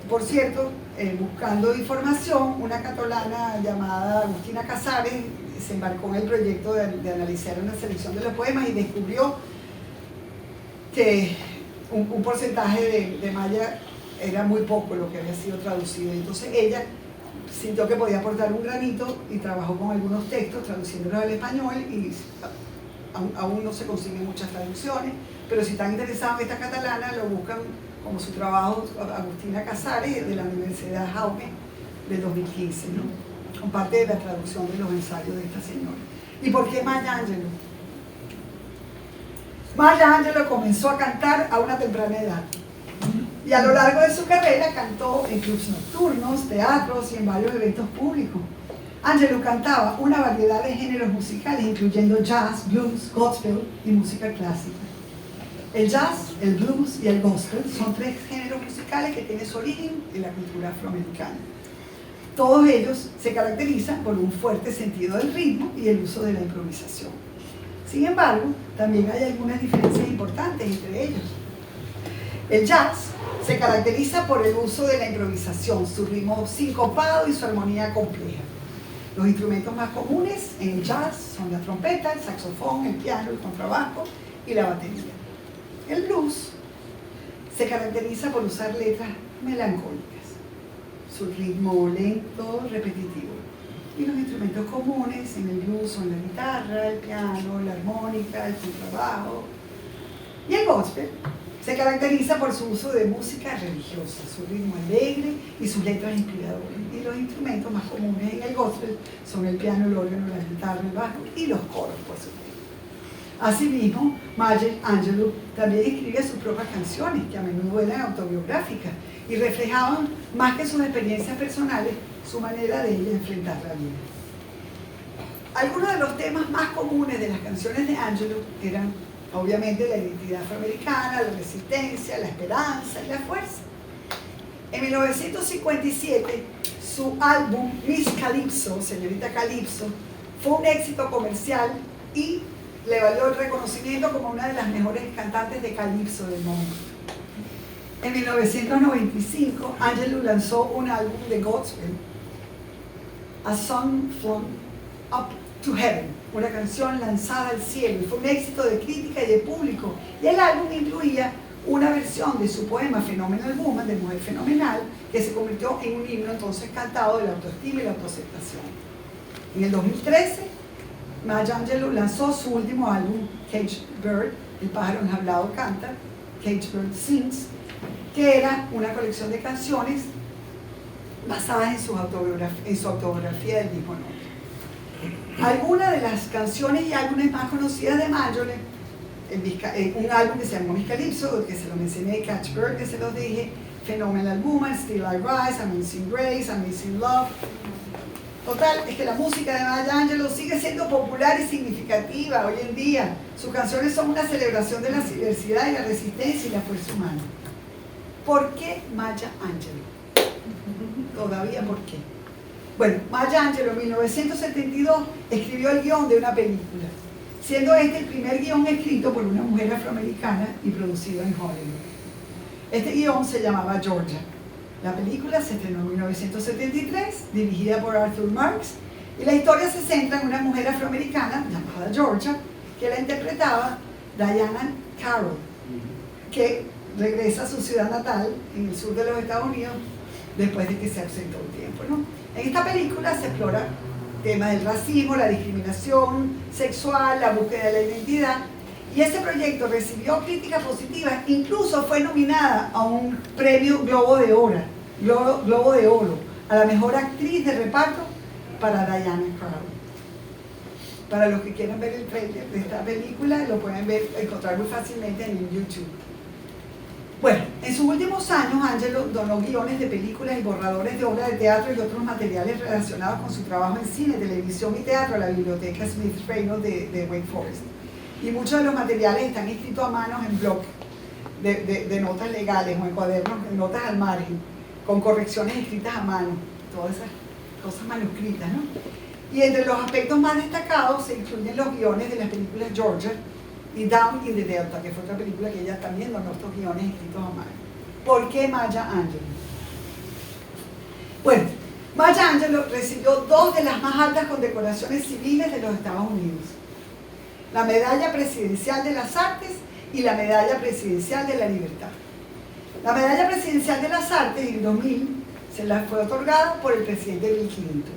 Por cierto, buscando información, una catalana llamada Agustina Casares se embarcó en el proyecto de analizar una selección de los poemas y descubrió que un porcentaje de Maya era muy poco lo que había sido traducido. Entonces ella sintió que podía aportar un granito y trabajó con algunos textos traduciéndolos al español, y aún no se consiguen muchas traducciones, pero si están interesados en esta catalana lo buscan como su trabajo Agustina Casares de la Universidad Jaume de 2015, ¿no? Con parte de la traducción de los ensayos de esta señora. ¿Y por qué Maya Angelou? Maya Angelou comenzó a cantar a una temprana edad. Y a lo largo de su carrera cantó en clubs nocturnos, teatros y en varios eventos públicos. Angelou cantaba una variedad de géneros musicales, incluyendo jazz, blues, gospel y música clásica. El jazz, el blues y el gospel son tres géneros musicales que tienen su origen en la cultura afroamericana. Todos ellos se caracterizan por un fuerte sentido del ritmo y el uso de la improvisación. Sin embargo, también hay algunas diferencias importantes entre ellos. El jazz se caracteriza por el uso de la improvisación, su ritmo sincopado y su armonía compleja. Los instrumentos más comunes en el jazz son la trompeta, el saxofón, el piano, el contrabajo y la batería. El blues se caracteriza por usar letras melancólicas, su ritmo lento, repetitivo. Y los instrumentos comunes en el blues son la guitarra, el piano, la armónica, el contrabajo. Y el gospel Se caracteriza por su uso de música religiosa, su ritmo alegre y sus letras inspiradoras. Y los instrumentos más comunes en el gospel son el piano, el órgano, la guitarra, el bajo y los coros, por supuesto. Asimismo, Maya Angelou también escribe sus propias canciones, que a menudo eran autobiográficas y reflejaban, más que sus experiencias personales, su manera de ella enfrentar la vida. Algunos de los temas más comunes de las canciones de Angelou eran, obviamente, la identidad afroamericana, la resistencia, la esperanza y la fuerza. En 1957, su álbum Miss Calypso, Señorita Calypso, fue un éxito comercial y le valió el reconocimiento como una de las mejores cantantes de Calypso del momento. En 1995, Angelou lanzó un álbum de gospel, A Song from Up to Heaven, una canción lanzada al cielo, y fue un éxito de crítica y de público. Y el álbum incluía una versión de su poema Phenomenal Woman, de Mujer Fenomenal, que se convirtió en un himno entonces cantado de la autoestima y la autoaceptación. En el 2013, Maya Angelou lanzó su último álbum, Caged Bird, El pájaro enjaulado canta, Caged Bird Sings, que era una colección de canciones basadas en su autobiografía del mismo nombre. Algunas de las canciones y álbumes más conocidas de Angelou, un álbum que se llama Miss Calypso, que se lo mencioné, Caged Bird, que se los dije, Phenomenal Woman, Still I Rise, Amazing Grace, Amazing Love. Total, es que la música de Maya Angelou sigue siendo popular y significativa hoy en día. Sus canciones son una celebración de la diversidad y la resistencia y la fuerza humana. ¿Por qué Maya Angelou? Todavía, ¿por qué? Bueno, Maya Angelou en 1972 escribió el guión de una película, siendo este el primer guión escrito por una mujer afroamericana y producido en Hollywood. Este guión se llamaba Georgia. La película se estrenó en 1973, dirigida por Arthur Marks, y la historia se centra en una mujer afroamericana llamada Georgia, que la interpretaba Diana Carroll, que regresa a su ciudad natal en el sur de los Estados Unidos después de que se ausentó un tiempo, ¿no? En esta película se explora temas del racismo, la discriminación sexual, la búsqueda de la identidad, y este proyecto recibió críticas positivas, incluso fue nominada a un premio Globo de Oro, a la mejor actriz de reparto para Diana Carroll. Para los que quieran ver el trailer de esta película, lo pueden encontrar muy fácilmente en YouTube. Bueno, en sus últimos años, Angelou donó guiones de películas y borradores de obras de teatro y otros materiales relacionados con su trabajo en cine, televisión y teatro a la biblioteca Smith Reynolds de Wake Forest. Y muchos de los materiales están escritos a mano en blog de notas legales o en cuadernos, en notas al margen, con correcciones escritas a mano, todas esas cosas manuscritas, ¿no? Y entre los aspectos más destacados se incluyen los guiones de las películas Georgia y Down in the Delta, que fue otra película que ella también donó estos guiones escritos a mano. ¿Por qué Maya Angelou? Bueno, Maya Angelou recibió dos de las más altas condecoraciones civiles de los Estados Unidos: la Medalla Presidencial de las Artes y la Medalla Presidencial de la Libertad. La Medalla Presidencial de las Artes en el 2000 se la fue otorgada por el presidente Bill Clinton,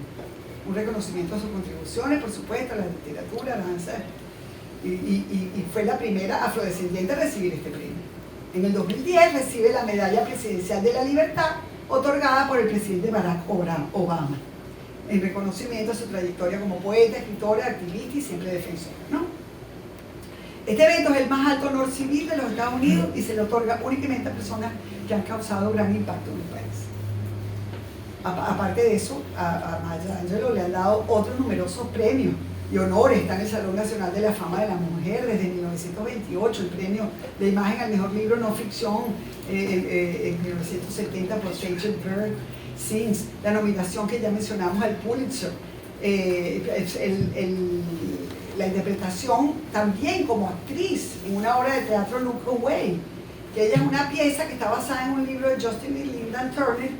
un reconocimiento a sus contribuciones, por supuesto, a la literatura, a la danza, y fue la primera afrodescendiente a recibir este premio. En el 2010 recibe la Medalla Presidencial de la Libertad, otorgada por el presidente Barack Obama, en reconocimiento a su trayectoria como poeta, escritora, activista y siempre defensora, ¿no? Este evento es el más alto honor civil de los Estados Unidos y se le otorga únicamente a personas que han causado gran impacto en el país. Aparte de eso, a Maya Angelou le han dado otros numerosos premios y honores. Está en el Salón Nacional de la Fama de la Mujer desde 1928, el premio de imagen al mejor libro no ficción en 1970 por Caged Bird Sings, la nominación que ya mencionamos al Pulitzer, la interpretación también como actriz en una obra de teatro Look Away, que ella es una pieza que está basada en un libro de Justin y Linda Turner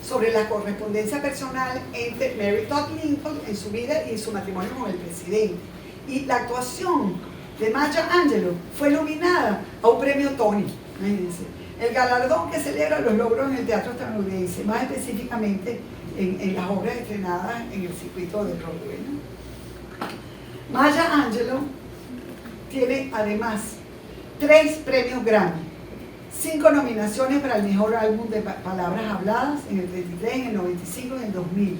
sobre la correspondencia personal entre Mary Todd Lincoln en su vida y en su matrimonio con el presidente. Y la actuación de Maya Angelou fue nominada a un premio Tony, imagínense, el galardón que celebra los logros en el teatro estadounidense, más específicamente en las obras estrenadas en el circuito de Broadway, ¿no? Maya Angelou tiene además 3 premios Grammy, 5 nominaciones para el mejor álbum de palabras habladas en el 33, en el 95 y en el 2000.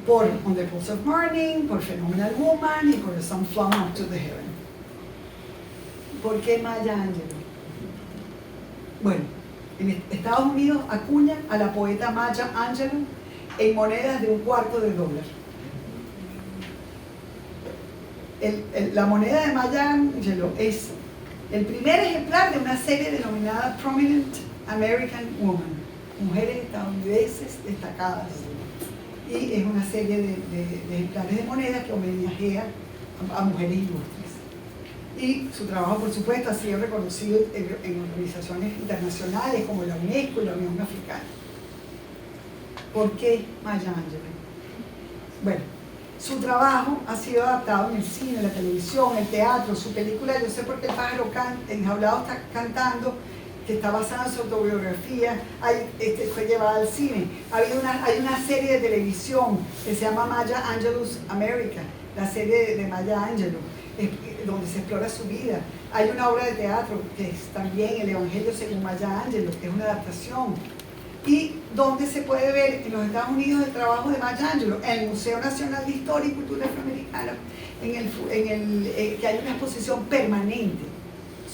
Por On the Pulse of Morning, por Phenomenal Woman y por Some Flung Up to the Heaven. ¿Por qué Maya Angelou? Bueno, en Estados Unidos acuñan a la poeta Maya Angelou en monedas de $0.25. La moneda de Maya Angelou es el primer ejemplar de una serie denominada Prominent American Woman, mujeres estadounidenses destacadas. Y es una serie de ejemplares de monedas que homenajea a mujeres ilustres. Y su trabajo, por supuesto, ha sido reconocido en organizaciones internacionales como la UNESCO y la Unión Africana. ¿Por qué Maya Angelou? Bueno, su trabajo ha sido adaptado en el cine, en la televisión, en el teatro. Su película Yo sé por qué el pájaro enjaulado está cantando, que está basada en su autobiografía, fue llevada al cine. Hay una serie de televisión que se llama Maya Angelou's America, la serie de Maya Angelou, donde se explora su vida. Hay una obra de teatro que es también El Evangelio según Maya Angelou, que es una adaptación. Y donde se puede ver en los Estados Unidos el trabajo de Maya Angelou, en el Museo Nacional de Historia y Cultura Afroamericana, que hay una exposición permanente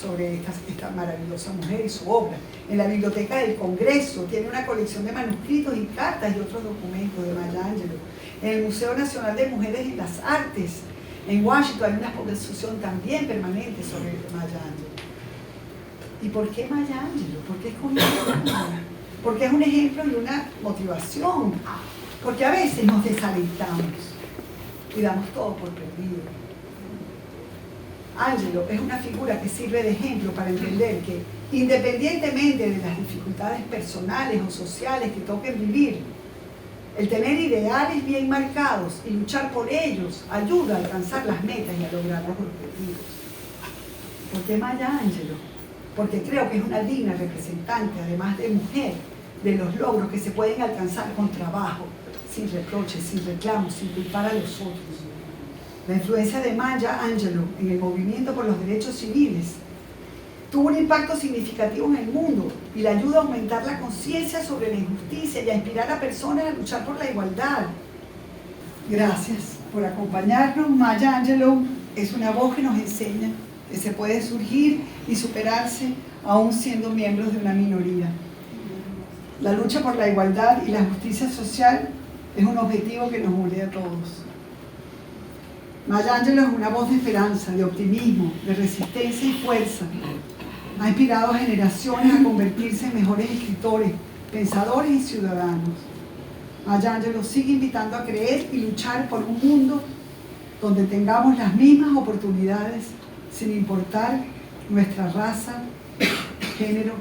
sobre esta maravillosa mujer y su obra. En la Biblioteca del Congreso tiene una colección de manuscritos y cartas y otros documentos de Maya Angelou. En el Museo Nacional de Mujeres en las Artes, en Washington, hay una exposición también permanente sobre Maya Angelou. ¿Y por qué Maya Angelou? ¿Por qué escogí esta mujer? Porque es un ejemplo y una motivación. Porque a veces nos desalentamos y damos todo por perdido. Angelou es una figura que sirve de ejemplo para entender que, independientemente de las dificultades personales o sociales que toquen vivir, el tener ideales bien marcados y luchar por ellos ayuda a alcanzar las metas y a lograr los objetivos. ¿Por qué Maya Angelou? Porque creo que es una digna representante, además de mujer, de los logros que se pueden alcanzar con trabajo, sin reproches, sin reclamos, sin culpar a los otros. La influencia de Maya Angelou en el movimiento por los derechos civiles tuvo un impacto significativo en el mundo y le ayuda a aumentar la conciencia sobre la injusticia y a inspirar a personas a luchar por la igualdad. Gracias por acompañarnos. Maya Angelou es una voz que nos enseña que se puede surgir y superarse aún siendo miembros de una minoría. La lucha por la igualdad y la justicia social es un objetivo que nos une a todos. Maya Angelou es una voz de esperanza, de optimismo, de resistencia y fuerza. Ha inspirado a generaciones a convertirse en mejores escritores, pensadores y ciudadanos. Maya Angelou sigue invitando a creer y luchar por un mundo donde tengamos las mismas oportunidades sin importar nuestra raza, género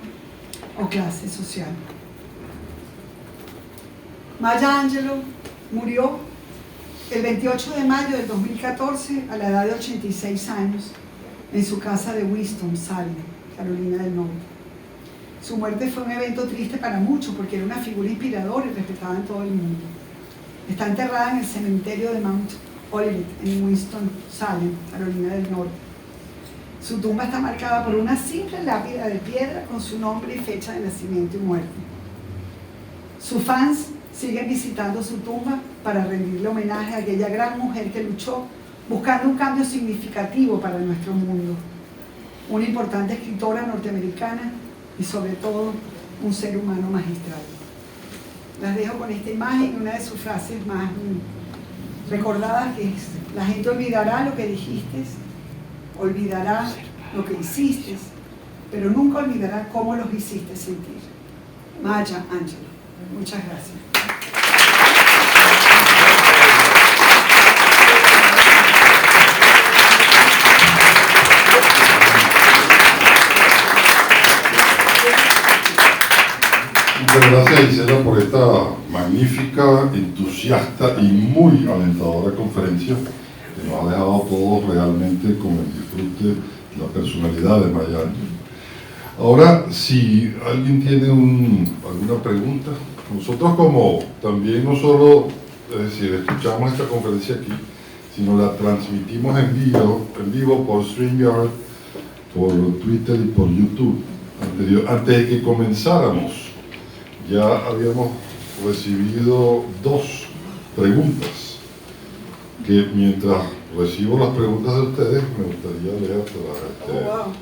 o clase social. Maya Angelou murió el 28 de mayo del 2014 a la edad de 86 años en su casa de Winston-Salem, Carolina del Norte. Su muerte fue un evento triste para muchos porque era una figura inspiradora y respetada en todo el mundo. Está enterrada en el cementerio de Mount Olivet en Winston-Salem, Carolina del Norte. Su tumba está marcada por una simple lápida de piedra con su nombre y fecha de nacimiento y muerte. Sus fans siguen visitando su tumba para rendirle homenaje a aquella gran mujer que luchó buscando un cambio significativo para nuestro mundo. Una importante escritora norteamericana y sobre todo un ser humano magistral. Las dejo con esta imagen y una de sus frases más recordadas, que es: la gente olvidará lo que dijiste, olvidará lo que hiciste, pero nunca olvidará cómo los hiciste sentir. Maya Angelou. Muchas gracias. Muchas gracias, Gisela, por esta magnífica, entusiasta y muy alentadora conferencia que nos ha dejado a todos realmente con el disfrute de la personalidad de Maya Angelou. Ahora, si alguien tiene alguna pregunta, nosotros como también no solo, es decir, escuchamos esta conferencia aquí, sino la transmitimos en vivo por StreamYard, por Twitter y por YouTube. Antes de que comenzáramos, ya habíamos recibido 2 preguntas, que mientras recibo las preguntas de ustedes, me gustaría leerlas,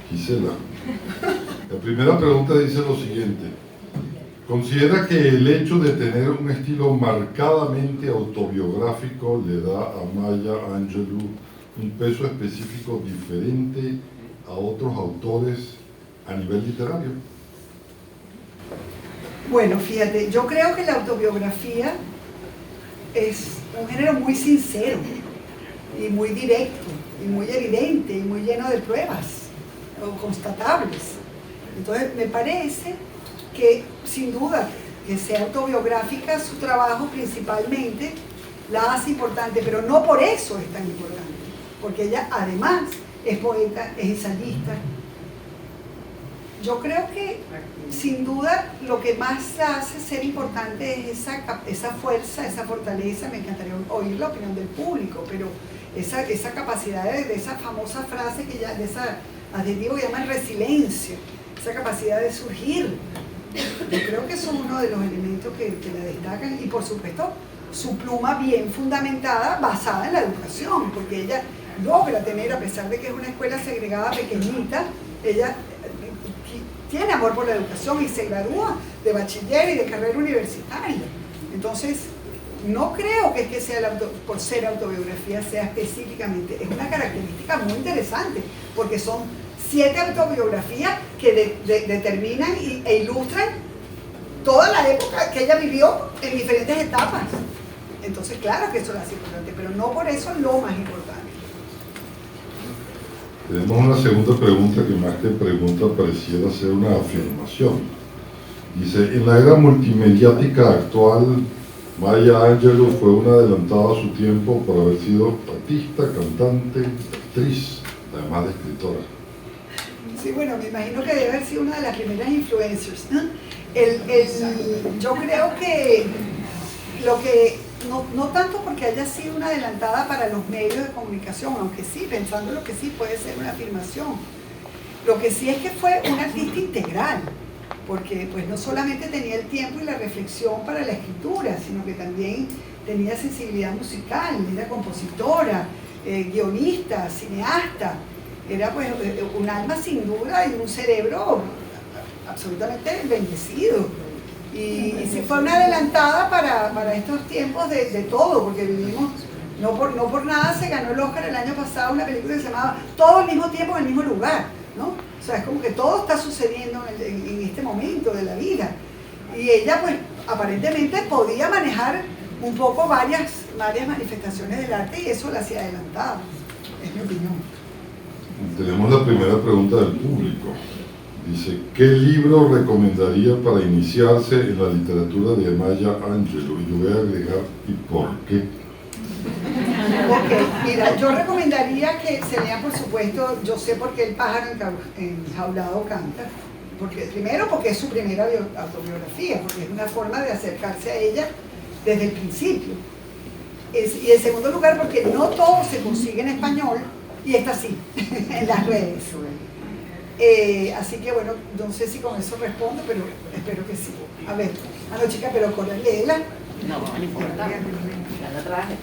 Gisela. La primera pregunta dice lo siguiente: ¿considera que el hecho de tener un estilo marcadamente autobiográfico le da a Maya Angelou un peso específico diferente a otros autores a nivel literario? Bueno, fíjate, yo creo que la autobiografía es un género muy sincero y muy directo y muy evidente y muy lleno de pruebas constatables. Entonces me parece que sin duda que sea autobiográfica, su trabajo principalmente la hace importante, pero no por eso es tan importante, porque ella además es poeta, es ensayista. Yo creo que sin duda lo que más la hace ser importante es esa fuerza, esa fortaleza. Me encantaría oír la opinión del público, pero esa capacidad de esa famosa frase, de ese adjetivo que llaman resiliencia, esa capacidad de surgir. Yo creo que son uno de los elementos que la destacan, y por supuesto su pluma bien fundamentada, basada en la educación, porque ella logra tener, a pesar de que es una escuela segregada pequeñita, ella tiene amor por la educación y se gradúa de bachiller y de carrera universitaria. Entonces, no creo que sea por ser autobiografía sea específicamente, es una característica muy interesante, porque son 7 autobiografías que determinan e ilustran toda la época que ella vivió en diferentes etapas. Entonces, claro que eso la hace importante, pero no por eso lo más importante. Tenemos una segunda pregunta que más que pregunta pareciera ser una afirmación. Dice: en la era multimediática actual, Maya Angelou fue una adelantada a su tiempo por haber sido artista, cantante, actriz, además de escritora. Sí, bueno, me imagino que debe haber sido una de las primeras influencers, ¿no? Yo creo que no tanto porque haya sido una adelantada para los medios de comunicación, aunque sí, pensando lo que sí puede ser una afirmación. Lo que sí es que fue una artista integral, porque pues no solamente tenía el tiempo y la reflexión para la escritura, sino que también tenía sensibilidad musical, era compositora, guionista, cineasta. Era pues un alma sin duda y un cerebro absolutamente bendecido. Y sí fue una adelantada para estos tiempos de todo, porque vivimos, no por nada se ganó el Oscar el año pasado una película que se llamaba Todo al mismo tiempo en el mismo lugar, ¿no? O sea, es como que todo está sucediendo en este momento de la vida. Y ella pues aparentemente podía manejar un poco varias manifestaciones del arte, y eso la hacía adelantada, es mi opinión. Tenemos la primera pregunta del público. Dice: ¿qué libro recomendaría para iniciarse en la literatura de Maya Angelou? Y yo voy a agregar: ¿y por qué? Ok, mira, yo recomendaría que se lea, por supuesto, Yo sé por qué el pájaro enjaulado canta. Primero porque es su primera autobiografía, porque es una forma de acercarse a ella desde el principio. Y en segundo lugar porque no todo se consigue en español, y está así, en las redes. Así que bueno, no sé si con eso respondo, pero espero que sí. A ver, no chica, pero con léela. No importa, ya la traje.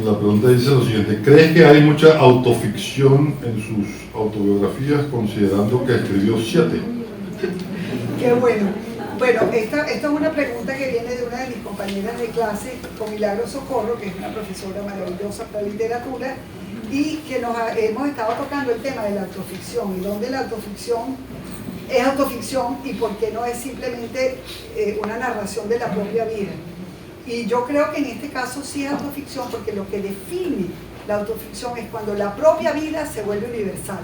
La pregunta dice lo siguiente: ¿crees que hay mucha autoficción en sus autobiografías, considerando que escribió 7? Qué bueno. Bueno, esta es una pregunta que viene de una de mis compañeras de clase, con Milagro Socorro, que es una profesora maravillosa para literatura, y que hemos estado tocando el tema de la autoficción, y dónde la autoficción es autoficción y por qué no es simplemente una narración de la propia vida. Y yo creo que en este caso sí es autoficción, porque lo que define la autoficción es cuando la propia vida se vuelve universal,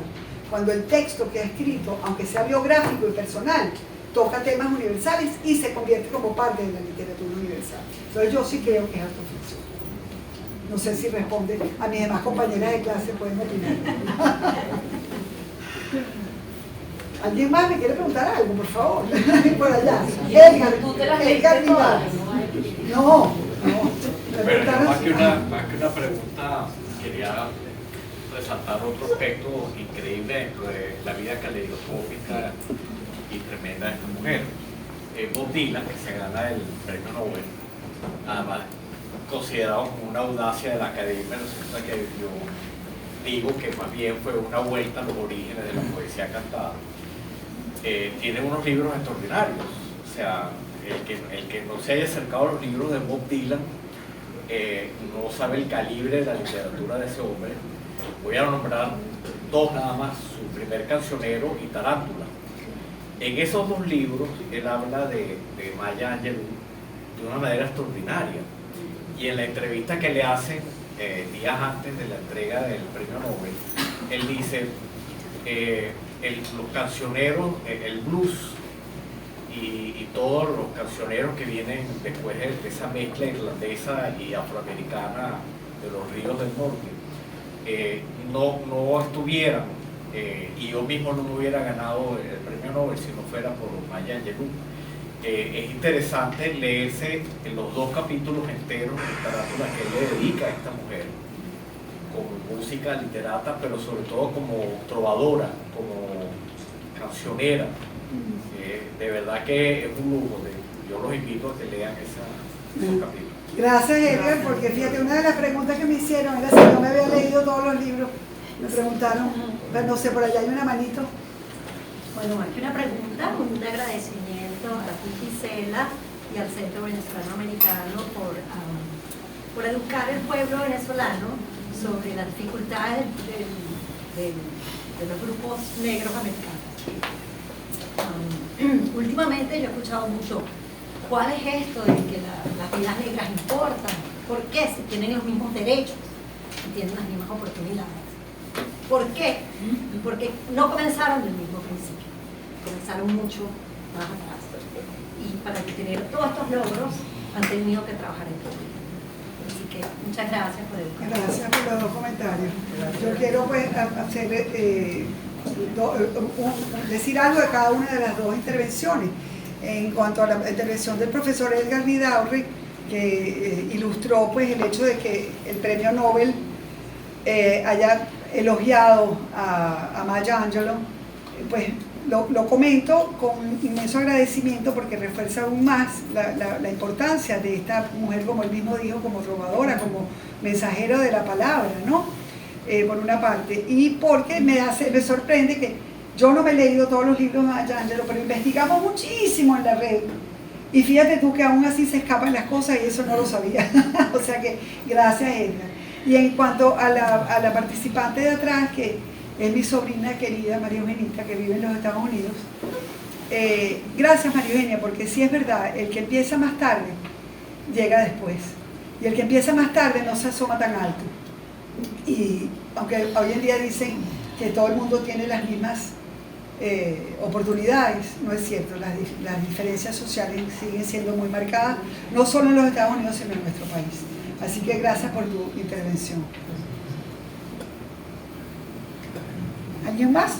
cuando el texto que ha escrito, aunque sea biográfico y personal, toca temas universales y se convierte como parte de la literatura universal. Entonces yo sí creo que es autoficción. No sé si responde. A mis demás compañeras de clase pueden opinar. ¿Alguien más me quiere preguntar algo, por favor? Por allá. Edgar Vidal. No. Pero más que una pregunta, quería resaltar otro aspecto increíble dentro de la vida caleidoscópica y tremenda de esta mujer. Bob Dylan, que se gana el premio Nobel, además considerado como una audacia de la academia, resulta que yo digo que más bien fue una vuelta a los orígenes de la poesía cantada. Tiene unos libros extraordinarios, o sea, el que no se haya acercado a los libros de Bob Dylan no sabe el calibre de la literatura de ese hombre. Voy a nombrar dos nada más, su primer cancionero y Tarántula. En esos dos libros él habla de Maya Angelou de una manera extraordinaria, y en la entrevista que le hacen días antes de la entrega del premio Nobel, él dice los cancioneros, el blues y todos los cancioneros que vienen después de esa mezcla irlandesa y afroamericana de los ríos del norte, no estuvieran, y yo mismo no me hubiera ganado el premio Nobel si no fuera por Maya Angelou. Es interesante leerse en los dos capítulos enteros de Tarántula que él le dedica a esta mujer, como música literata, pero sobre todo como trovadora, como cancionera. De verdad que es un lujo. Yo los invito a que lean esos capítulos. Gracias, Edgar, porque fíjate, una de las preguntas que me hicieron era si no me había leído todos los libros. Me preguntaron, no sé, por allá hay una manito. Bueno, aquí una pregunta, un agradecimiento a ti, Gisela, y al Centro Venezolano Americano por educar al pueblo venezolano sobre las dificultades de los grupos negros americanos. Últimamente yo he escuchado mucho, ¿cuál es esto de que las vidas negras importan? ¿Por qué? Si tienen los mismos derechos, si tienen las mismas oportunidades. ¿Por qué? Porque no comenzaron del mismo principio, comenzaron mucho más atrás. Y para tener todos estos logros han tenido que trabajar en público. Así que muchas gracias por educar. Gracias por los dos comentarios. Yo quiero pues hacer, decir algo de cada una de las dos intervenciones. En cuanto a la intervención del profesor Edgar Vidaurri, que ilustró pues el hecho de que el premio Nobel haya elogiado a Maya Angelou, pues lo comento con inmenso agradecimiento porque refuerza aún más la importancia de esta mujer, como él mismo dijo, como trovadora, como mensajero de la palabra, ¿no? Por una parte, y porque me sorprende que yo no me he leído todos los libros de Maya Angelou, pero investigamos muchísimo en la red, y fíjate tú que aún así se escapan las cosas y eso no lo sabía. O sea que gracias, Edgar. Y en cuanto a la participante de atrás, que es mi sobrina querida María Eugenita, que vive en los Estados Unidos, gracias, María Eugenia, porque sí es verdad, el que empieza más tarde llega después, y el que empieza más tarde no se asoma tan alto. Y aunque hoy en día dicen que todo el mundo tiene las mismas oportunidades, no es cierto. Las diferencias sociales siguen siendo muy marcadas, no solo en los Estados Unidos, sino en nuestro país. Así que gracias por tu intervención. ¿Alguien más?